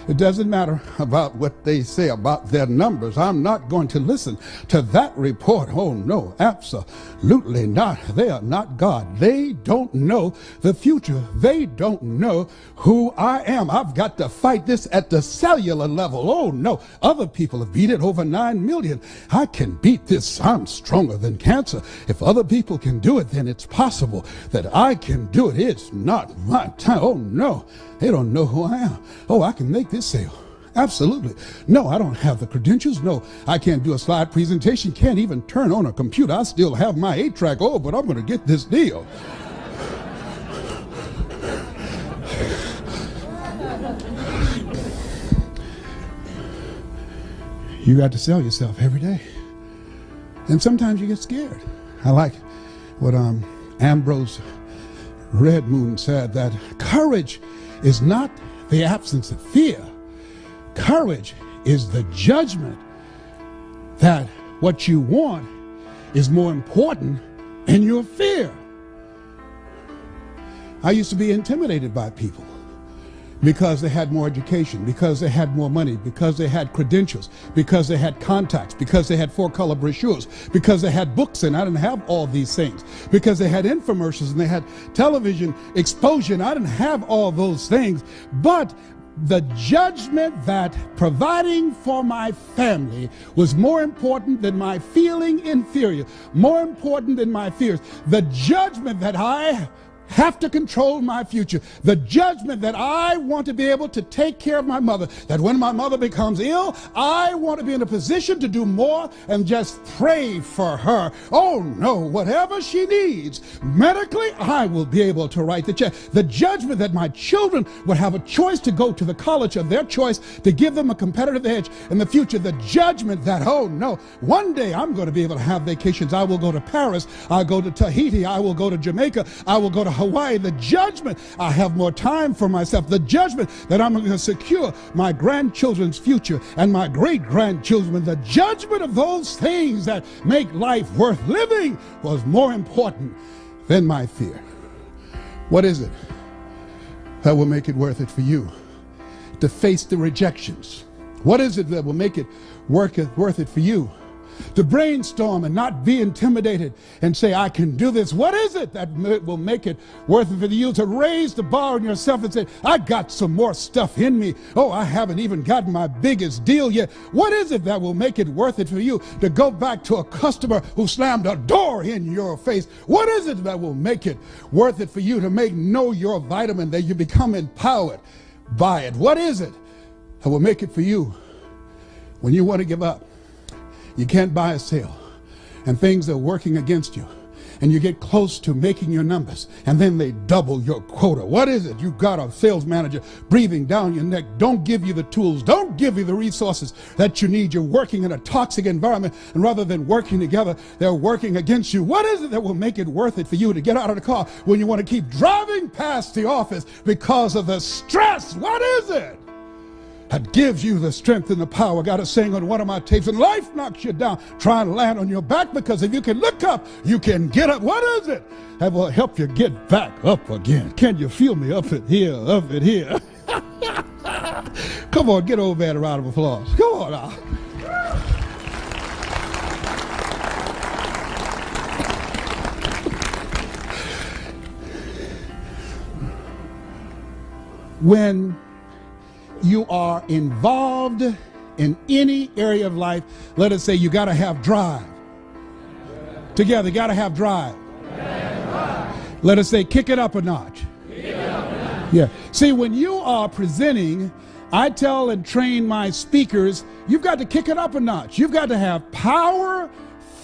It doesn't matter about what they say about their numbers. I'm not going to listen to that report. Oh, no, absolutely not. They are not God. They don't know the future. They don't know who I am. I've got to fight this at the cellular level. Oh, no. Other people have beat it, over 9 million. I can beat this. I'm stronger than cancer. If other people can do it, then it's possible that I can do it. It's not my time. Oh, no. They don't know who I am. Oh, I can make this sale. Absolutely. No, I don't have the credentials. No, I can't do a slide presentation. Can't even turn on a computer. I still have my 8-track. Oh, but I'm going to get this deal. You got to sell yourself every day. And sometimes you get scared. I like what Ambrose Redmoon said, that courage is not the absence of fear. Courage is the judgment that what you want is more important than your fear. I used to be intimidated by people because they had more education, because they had more money, because they had credentials, because they had contacts, because they had four-color brochures, because they had books, and I didn't have all these things, because they had infomercials and they had television exposure, and I didn't have all those things. But the judgment that providing for my family was more important than my feeling inferior, more important than my fears. The judgment that I have to control my future. The judgment that I want to be able to take care of my mother, that when my mother becomes ill, I want to be in a position to do more and just pray for her. Oh no, whatever she needs medically, I will be able to write the check. The judgment that my children would have a choice to go to the college of their choice to give them a competitive edge in the future. The judgment that, oh no, one day I'm going to be able to have vacations. I will go to Paris. I'll go to Tahiti. I will go to Jamaica. I will go to Hawaii. The judgment, I have more time for myself. The judgment that I'm going to secure my grandchildren's future and my great-grandchildren. The judgment of those things that make life worth living was more important than my fear. What is it that will make it worth it for you to face the rejections? What is it that will make it worth it for you to brainstorm and not be intimidated and say, I can do this? What is it that will make it worth it for you to raise the bar on yourself and say, I got some more stuff in me. Oh, I haven't even gotten my biggest deal yet. What is it that will make it worth it for you to go back to a customer who slammed a door in your face? What is it that will make it worth it for you to know your vitamin, that you become empowered by it? What is it that will make it for you when you want to give up? You can't buy a sale, and things are working against you, and you get close to making your numbers, and then they double your quota. What is it? You got a sales manager breathing down your neck, don't give you the tools, don't give you the resources that you need. You're working in a toxic environment, and rather than working together, they're working against you. What is it that will make it worth it for you to get out of the car when you want to keep driving past the office because of the stress? What is it that gives you the strength and the power? I got a saying on one of my tapes, and life knocks you down, try and land on your back, because if you can look up, you can get up. What is it that will help you get back up again? Can you feel me up it here, up it here? Come on, get over there, a round of applause. Come on now. When you are involved in any area of life, let us say you got to have drive. Together, you got to have drive. Let us say kick it up a notch. Yeah. See, when you are presenting, I tell and train my speakers, you've got to kick it up a notch. You've got to have power,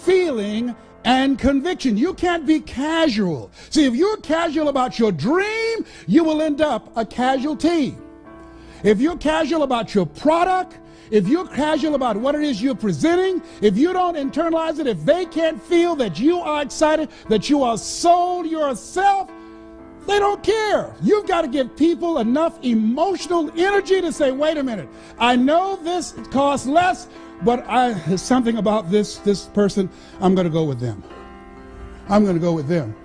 feeling, and conviction. You can't be casual. See, if you're casual about your dream, you will end up a casualty. If you're casual about your product, if you're casual about what it is you're presenting, if you don't internalize it, if they can't feel that you are excited, that you are sold yourself, they don't care. You've got to give people enough emotional energy to say, wait a minute, I know this costs less, but there's something about this person, I'm going to go with them. I'm going to go with them.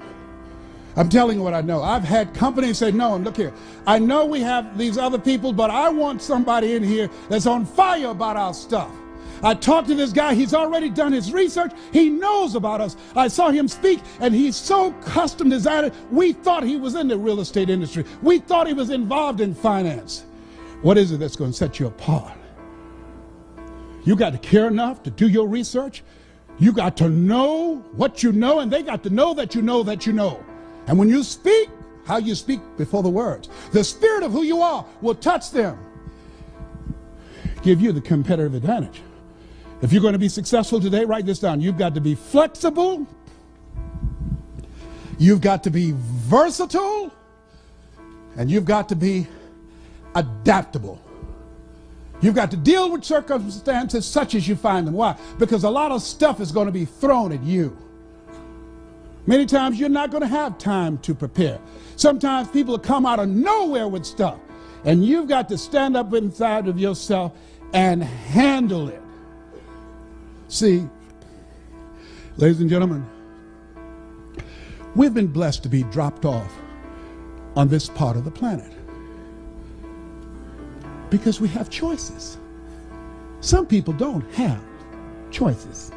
I'm telling you what I know. I've had companies say, no, and look here, I know we have these other people, but I want somebody in here that's on fire about our stuff. I talked to this guy, he's already done his research, he knows about us. I saw him speak, and he's so custom designed, we thought he was in the real estate industry. We thought he was involved in finance. What is it that's going to set you apart? You got to care enough to do your research. You got to know what you know, and they got to know that you know that you know. And when you speak, how you speak before the words, the spirit of who you are will touch them, give you the competitive advantage. If you're going to be successful today, write this down. You've got to be flexible. You've got to be versatile. And you've got to be adaptable. You've got to deal with circumstances such as you find them. Why? Because a lot of stuff is going to be thrown at you. Many times you're not going to have time to prepare. Sometimes people come out of nowhere with stuff, and you've got to stand up inside of yourself and handle it. See, ladies and gentlemen, we've been blessed to be dropped off on this part of the planet. Because we have choices. Some people don't have choices.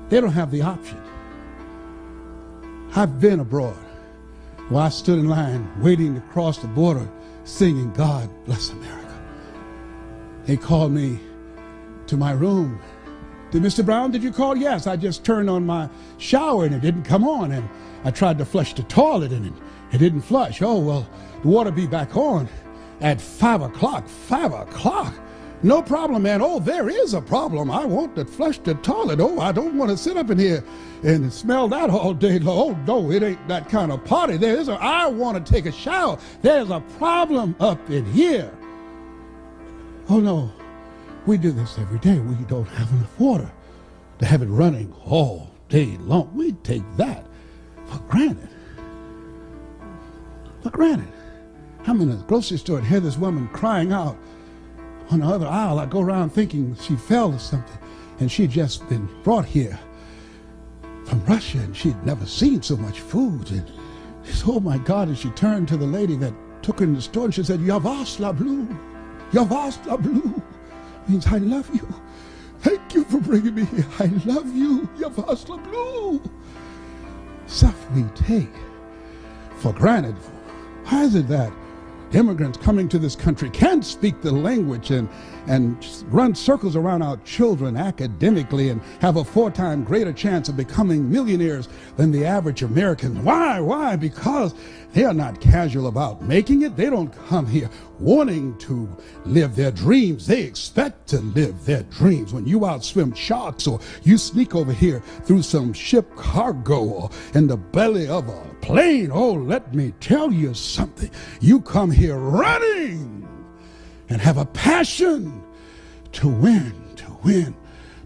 They don't have the option. I've been abroad where I stood in line waiting to cross the border singing God Bless America. They called me to my room. Mr. Brown, did you call? Yes, I just turned on my shower and it didn't come on, and I tried to flush the toilet and it didn't flush. Oh, well, the water be back on at 5 o'clock. 5 o'clock? No problem, man. Oh, there is a problem. I want to flush the toilet. Oh, I don't want to sit up in here and smell that all day long. Oh, no, it ain't that kind of party. I want to take a shower. There's a problem up in here. Oh, no, we do this every day. We don't have enough water to have it running all day long. We take that for granted. For granted. I'm in a grocery store and hear this woman crying out on the other aisle. I go around thinking she fell or something, and she'd just been brought here from Russia, and she'd never seen so much food. And she said, oh my God, and she turned to the lady that took her in the store and she said, Yavas la blue, Yavas la blue, means I love you. Thank you for bringing me here. I love you, Yavas la blue. Stuff we take for granted. Why is it that immigrants coming to this country can't speak the language and run circles around our children academically and have a 4 times greater chance of becoming millionaires than the average American? Why? Because they are not casual about making it. They don't come here wanting to live their dreams. They expect to live their dreams. When you outswim sharks, or you sneak over here through some ship cargo, or in the belly of a plane, oh, let me tell you something. You come here running and have a passion to win,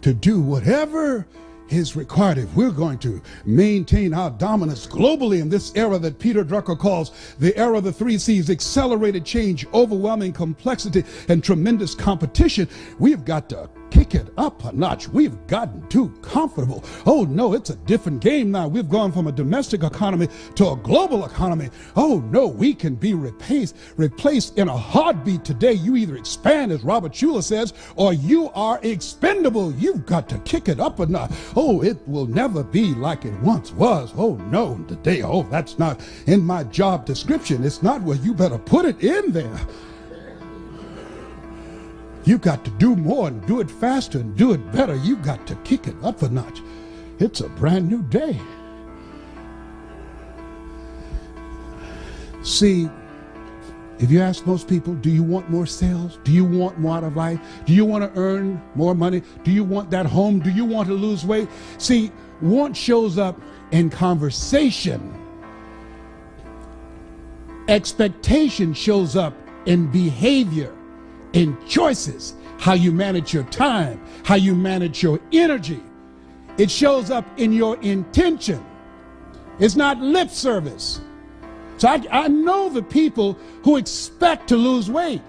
to do whatever is required. If we're going to maintain our dominance globally in this era that Peter Drucker calls the era of the 3 C's, accelerated change, overwhelming complexity, and tremendous competition, we've got to kick it up a notch. We've gotten too comfortable. Oh no, it's a different game now. We've gone from a domestic economy to a global economy. Oh no, we can be replaced in a heartbeat today. You either expand, as Robert Schuller says, or you are expendable. You've got to kick it up a notch. Oh, it will never be like it once was. Oh no, today, oh, that's not in my job description. It's not where you better put it in there. You got to do more and do it faster and do it better. You got to kick it up a notch. It's a brand new day. See, if you ask most people, do you want more sales? Do you want more out of life? Do you want to earn more money? Do you want that home? Do you want to lose weight? See, want shows up in conversation. Expectation shows up in behavior, in choices, how you manage your time, how you manage your energy. It shows up in your intention. It's not lip service. So I know the people who expect to lose weight.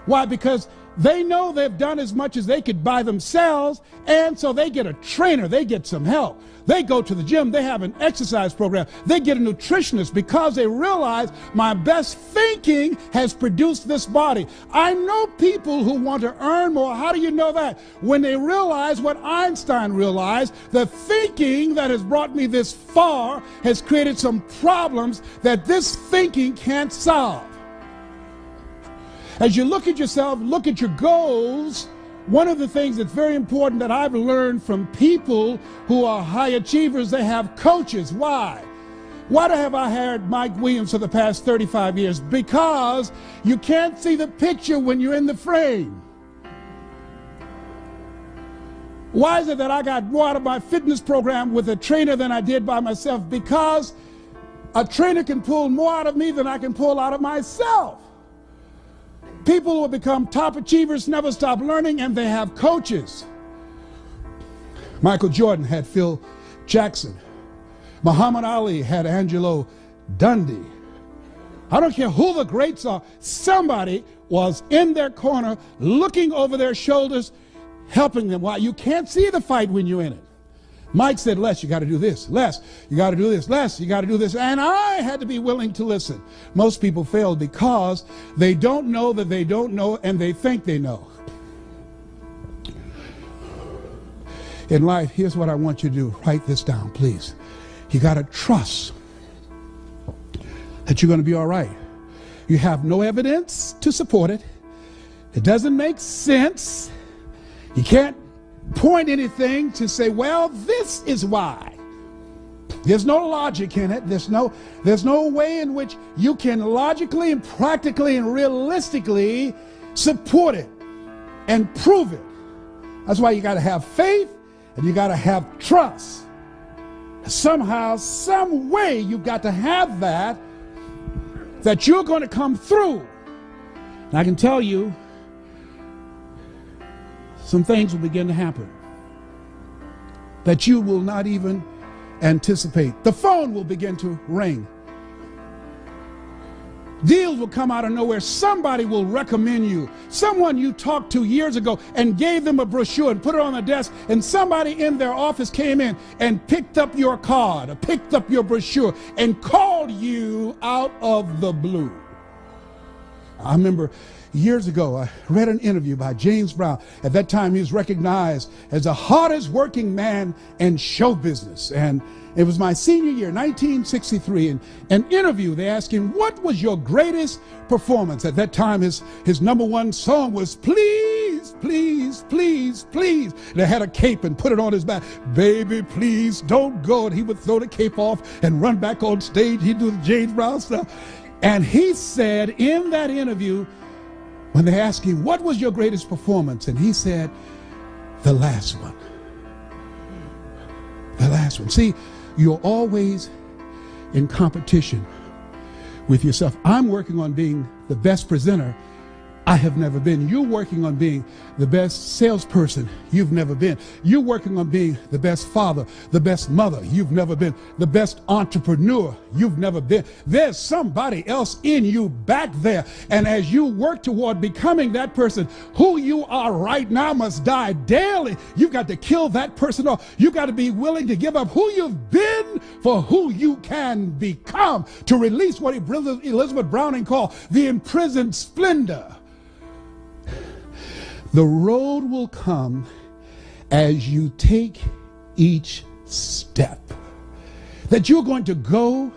Why? Because they know they've done as much as they could by themselves, and so they get a trainer, they get some help. They go to the gym, they have an exercise program, they get a nutritionist because they realize my best thinking has produced this body. I know people who want to earn more. How do you know that? When they realize what Einstein realized, the thinking that has brought me this far has created some problems that this thinking can't solve. As you look at yourself, look at your goals, one of the things that's very important that I've learned from people who are high achievers, they have coaches. Why? Why have I hired Mike Williams for the past 35 years? Because you can't see the picture when you're in the frame. Why is it that I got more out of my fitness program with a trainer than I did by myself? Because a trainer can pull more out of me than I can pull out of myself. People who have become top achievers never stop learning, and they have coaches. Michael Jordan had Phil Jackson. Muhammad Ali had Angelo Dundee. I don't care who the greats are. Somebody was in their corner, looking over their shoulders, helping them. Why? You can't see the fight when you're in it. Mike said, Les, you got to do this. Les, you got to do this. Les, you got to do this. And I had to be willing to listen. Most people fail because they don't know that they don't know, and they think they know. In life, here's what I want you to do. Write this down, please. You got to trust that you're going to be all right. You have no evidence to support it. It doesn't make sense. You can't point anything to say, well, this is why. There's no logic in it. There's no way in which you can logically and practically and realistically support it and prove it. That's why you got to have faith and you got to have trust. Somehow, some way, you've got to have that you're going to come through. And I can tell you, some things will begin to happen that you will not even anticipate. The phone will begin to ring. Deals will come out of nowhere. Somebody will recommend you. Someone you talked to years ago and gave them a brochure and put it on the desk, and somebody in their office came in and picked up your card or picked up your brochure and called you out of the blue. I remember years ago, I read an interview by James Brown. At that time, he was recognized as the hardest working man in show business. And it was my senior year, 1963. In an interview, they asked him, what was your greatest performance? At that time, his number one song was Please, Please, Please, Please. They had a cape and put it on his back. Baby, please don't go. And he would throw the cape off and run back on stage. He'd do the James Brown stuff. And he said in that interview, when they asked him, what was your greatest performance? And he said, the last one. The last one. See, you're always in competition with yourself. I'm working on being the best presenter I have never been. You're working on being the best salesperson you've never been. You're working on being the best father, the best mother you've never been, the best entrepreneur you've never been. There's somebody else in you back there. And as you work toward becoming that person, who you are right now must die daily. You've got to kill that person off. You've got to be willing to give up who you've been for who you can become, to release what Elizabeth Browning called the imprisoned splendor. The road will come as you take each step. That you're going to go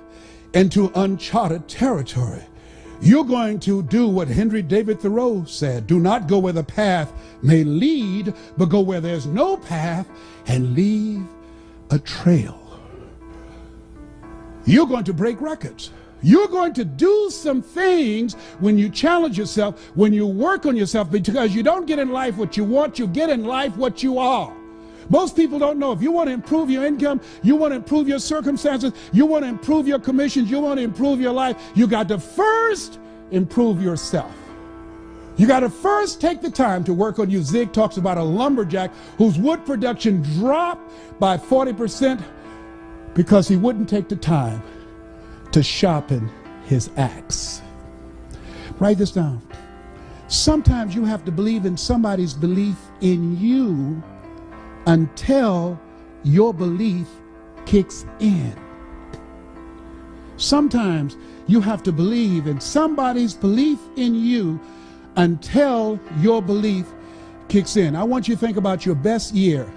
into uncharted territory. You're going to do what Henry David Thoreau said. Do not go where the path may lead, but go where there's no path and leave a trail. You're going to break records. You're going to do some things when you challenge yourself, when you work on yourself, because you don't get in life what you want, you get in life what you are. Most people don't know. If you want to improve your income, you want to improve your circumstances, you want to improve your commissions, you want to improve your life, you got to first improve yourself. You got to first take the time to work on you. Zig talks about a lumberjack whose wood production dropped by 40% because he wouldn't take the time to sharpen his axe. Write this down. Sometimes you have to believe in somebody's belief in you until your belief kicks in. Sometimes you have to believe in somebody's belief in you until your belief kicks in. I want you to think about your best year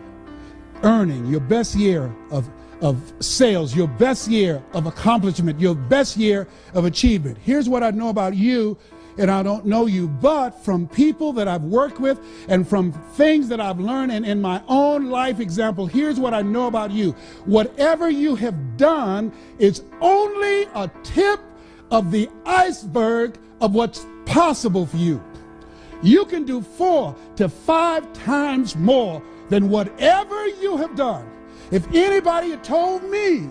earning, your best year of sales, your best year of accomplishment, your best year of achievement. Here's what I know about you, and I don't know you, but from people that I've worked with and from things that I've learned and in my own life example, here's what I know about you. Whatever you have done is only a tip of the iceberg of what's possible for you. You can do 4 to 5 times more than whatever you have done. If anybody had told me,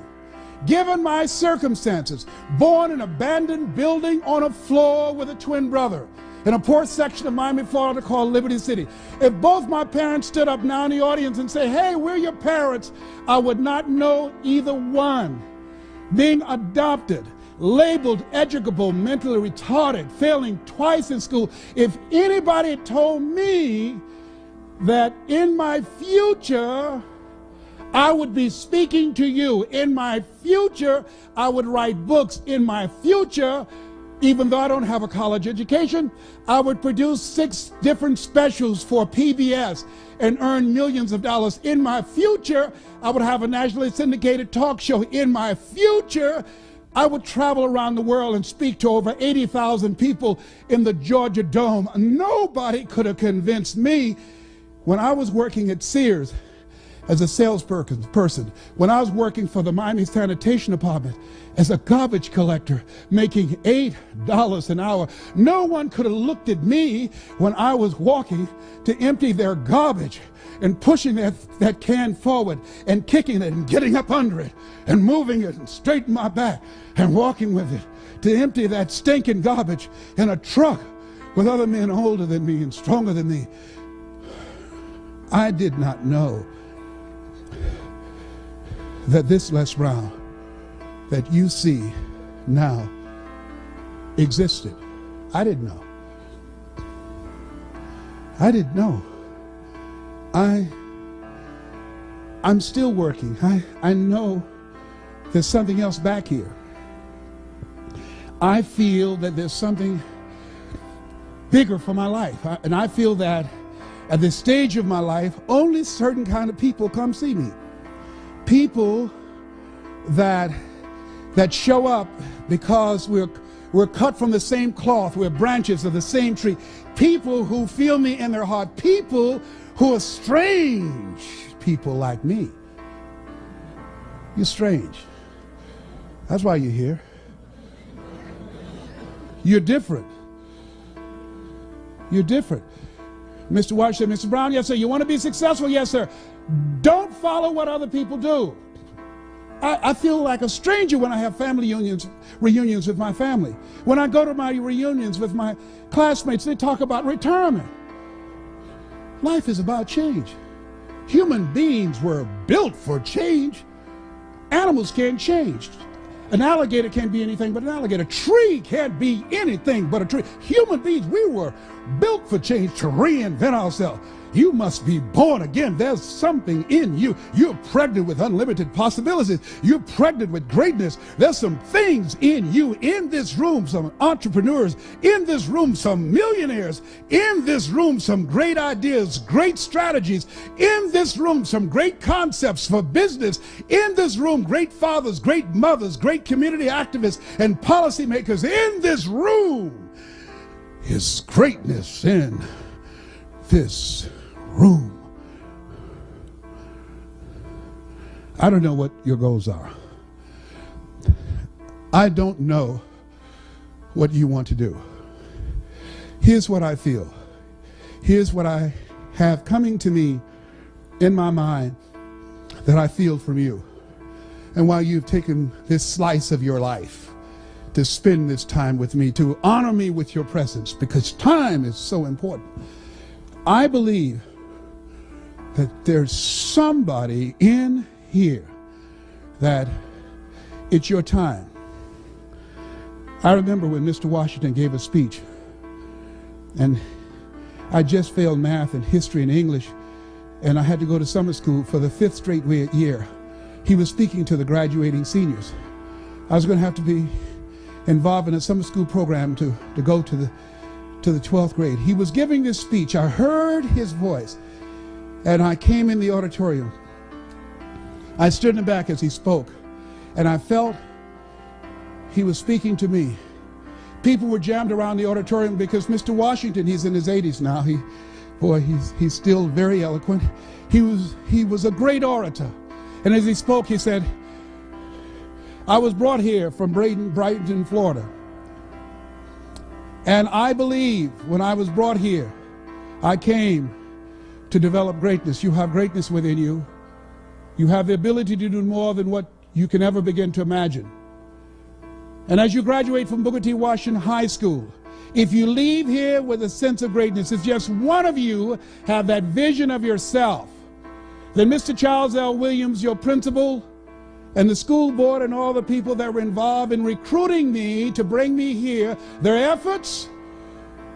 given my circumstances, born in an abandoned building on a floor with a twin brother in a poor section of Miami, Florida called Liberty City, if both my parents stood up now in the audience and say, hey, we're your parents, I would not know either one. Being adopted, labeled educable, mentally retarded, failing twice in school, if anybody had told me that in my future I would be speaking to you. In my future, I would write books. In my future, even though I don't have a college education, I would produce 6 different specials for PBS and earn millions of dollars. In my future, I would have a nationally syndicated talk show. In my future, I would travel around the world and speak to over 80,000 people in the Georgia Dome. Nobody could have convinced me when I was working at Sears as a salesperson, when I was working for the Miami Sanitation Department as a garbage collector, making $8 an hour. No one could have looked at me when I was walking to empty their garbage and pushing that can forward and kicking it and getting up under it and moving it and straightening my back and walking with it to empty that stinking garbage in a truck with other men older than me and stronger than me. I did not know that this Les Brown that you see now existed. I didn't know. I didn't know. I'm still working. I know there's something else back here. I feel that there's something bigger for my life. And I feel that at this stage of my life, only certain kind of people come see me. People that show up because we're cut from the same cloth, we're branches of the same tree. People who feel me in their heart. People who are strange. People like me. You're strange. That's why you're here. You're different. You're different. Mr. Washington, Mr. Brown, yes, sir. You want to be successful? Yes, sir. Don't follow what other people do. I feel like a stranger when I have family reunions with my family. When I go to my reunions with my classmates, they talk about retirement. Life is about change. Human beings were built for change. Animals can't change. An alligator can't be anything but an alligator. A tree can't be anything but a tree. Human beings, we were built for change, to reinvent ourselves. You must be born again. There's something in you. You're pregnant with unlimited possibilities. You're pregnant with greatness. There's some things in you. In this room, some entrepreneurs. In this room, some millionaires. In this room, some great ideas, great strategies. In this room, some great concepts for business. In this room, great fathers, great mothers, great community activists and policymakers. In this room is greatness. In this room. I don't know what your goals are. I don't know what you want to do. Here's what I feel. Here's what I have coming to me in my mind that I feel from you. And while you've taken this slice of your life to spend this time with me, to honor me with your presence, because time is so important. I believe that there's somebody in here that it's your time. I remember when Mr. Washington gave a speech, and I just failed math and history and English, and I had to go to summer school for the 5th straight year. He was speaking to the graduating seniors. I was going to have to be involved in a summer school program to go to the 12th grade. He was giving this speech. I heard his voice, and I came in the auditorium. I stood in the back as he spoke, and I felt he was speaking to me. People were jammed around the auditorium because Mr. Washington, he's in his 80s now. He's still very eloquent. He was a great orator. And as he spoke, he said, I was brought here from Brighton, Florida. And I believe when I was brought here, I came to develop greatness. You have greatness within you. You have the ability to do more than what you can ever begin to imagine. And as you graduate from Booker T. Washington High School, if you leave here with a sense of greatness, if just one of you have that vision of yourself, then Mr. Charles L. Williams, your principal, and the school board and all the people that were involved in recruiting me to bring me here, their efforts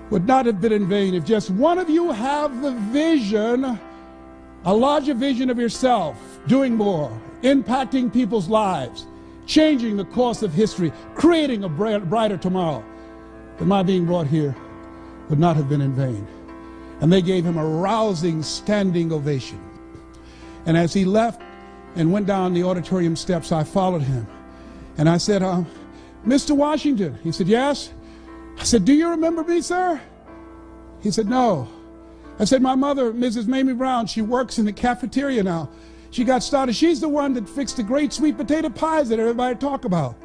would not have been in vain. If just one of you have the vision a larger vision of yourself, doing more, impacting people's lives, changing the course of history, creating a brighter tomorrow, then my being brought here would not have been in vain. And they gave him a rousing standing ovation. And as he left and went down the auditorium steps, I followed him. And I said, Mr. Washington. He said, yes. I said, do you remember me, sir? He said, no. I said, my mother, Mrs. Mamie Brown, she works in the cafeteria now. She got started. She's the one that fixed the great sweet potato pies that everybody talk about.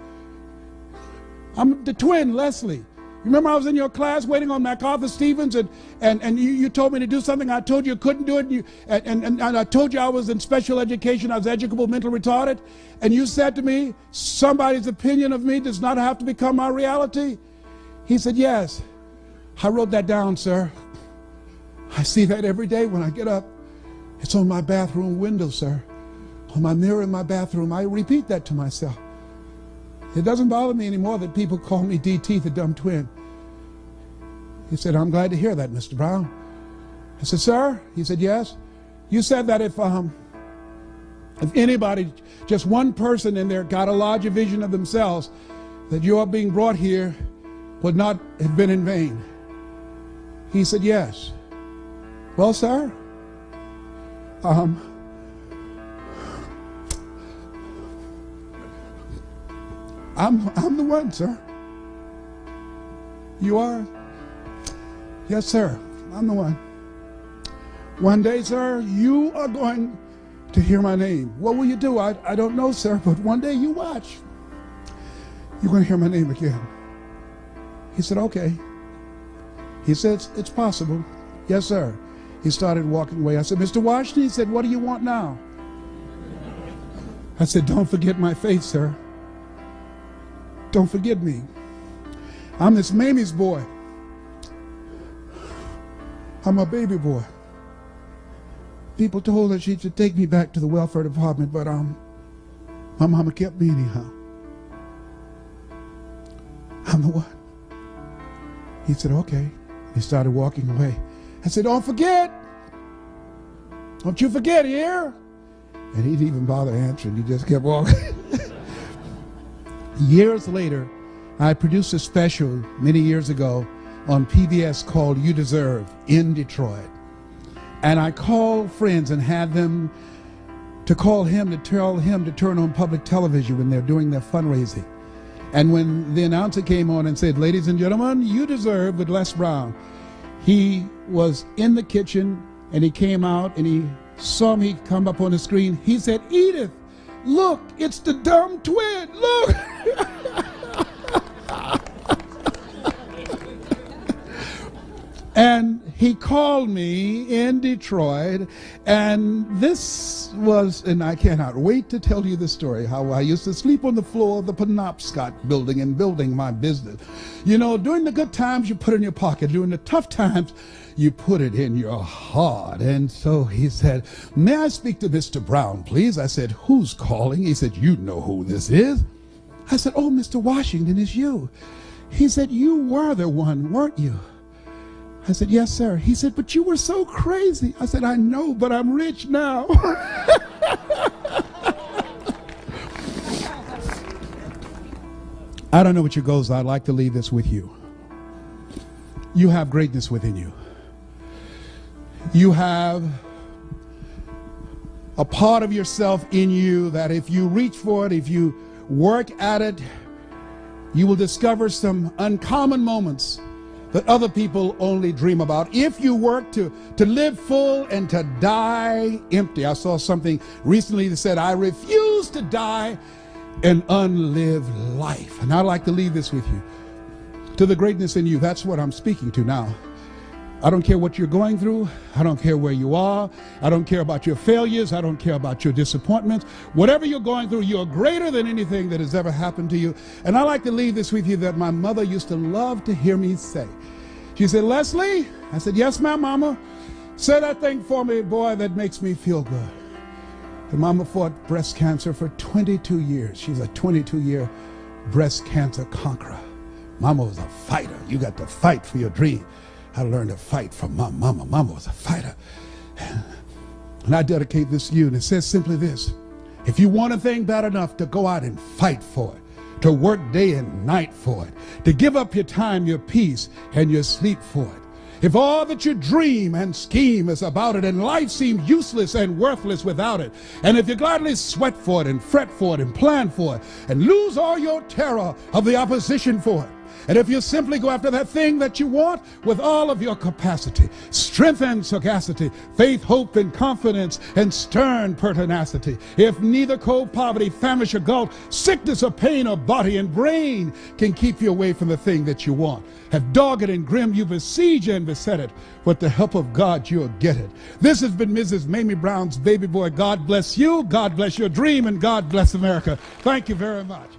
I'm the twin, Leslie. You remember I was in your class waiting on MacArthur Stevens, and you told me to do something. I told you couldn't do it, and I told you I was in special education. I was educable, mental retarded. And you said to me, somebody's opinion of me does not have to become my reality. He said, yes. I wrote that down, sir. I see that every day when I get up. It's on my bathroom window, sir. On my mirror in my bathroom. I repeat that to myself. It doesn't bother me anymore that people call me DT, the dumb twin. He said, I'm glad to hear that, Mr. Brown. I said, sir? He said, yes. You said that if anybody, just one person in there got a larger vision of themselves, that your being brought here would not have been in vain. He said, yes. Well, sir, I'm the one, sir. You are? Yes, sir. I'm the one. One day, sir, you are going to hear my name. What will you do? I don't know, sir, but one day you watch. You're going to hear my name again. He said, okay. He said, it's possible. Yes, sir. He started walking away. I said, Mr. Washington, he said, what do you want now? I said, don't forget my faith, sir. Don't forget me. I'm Miss Mamie's boy. I'm a baby boy. People told her she should take me back to the welfare department, but my mama kept me anyhow. I'm the one. He said, okay. He started walking away. I said, don't forget. Don't you forget here. And he didn't even bother answering. He just kept walking. Years later, I produced a special many years ago on PBS called You Deserve in Detroit. And I called friends and had them to call him to tell him to turn on public television when they're doing their fundraising. And when the announcer came on and said, ladies and gentlemen, You Deserve with Les Brown, he was in the kitchen and he came out and he saw me come up on the screen. He said, Edith, look, it's the dumb twin, look. And he called me in Detroit, and this was, and I cannot wait to tell you the story, how I used to sleep on the floor of the Penobscot building and building my business. You know, during the good times, you put it in your pocket. During the tough times, you put it in your heart. And so he said, may I speak to Mr. Brown, please? I said, who's calling? He said, you know who this is. I said, oh, Mr. Washington, it's you. He said, you were the one, weren't you? I said, yes, sir. He said, but you were so crazy. I said, I know, but I'm rich now. I don't know what your goals are. I'd like to leave this with you. You have greatness within you. You have a part of yourself in you that if you reach for it, if you work at it, you will discover some uncommon moments that other people only dream about. If you work to live full and to die empty. I saw something recently that said, I refuse to die an unlived life. And I'd like to leave this with you. To the greatness in you, that's what I'm speaking to now. I don't care what you're going through. I don't care where you are. I don't care about your failures. I don't care about your disappointments. Whatever you're going through, you're greater than anything that has ever happened to you. And I like to leave this with you that my mother used to love to hear me say. She said, Leslie, I said, yes, ma'am, mama. Say that thing for me, boy, that makes me feel good. And mama fought breast cancer for 22 years. She's a 22-year breast cancer conqueror. Mama was a fighter. You got to fight for your dream. I learned to fight from my mama. Mama was a fighter. And I dedicate this to you. And it says simply this: if you want a thing bad enough to go out and fight for it, to work day and night for it, to give up your time, your peace, and your sleep for it, if all that you dream and scheme is about it, and life seems useless and worthless without it, and if you gladly sweat for it and fret for it and plan for it and lose all your terror of the opposition for it, and if you simply go after that thing that you want with all of your capacity, strength and sagacity, faith, hope, and confidence, and stern pertinacity, if neither cold poverty, famish or gulf, sickness or pain or body and brain can keep you away from the thing that you want, have dogged and grim you besiege and beset it, with the help of God you'll get it. This has been Mrs. Mamie Brown's Baby Boy. God bless you, God bless your dream, and God bless America. Thank you very much.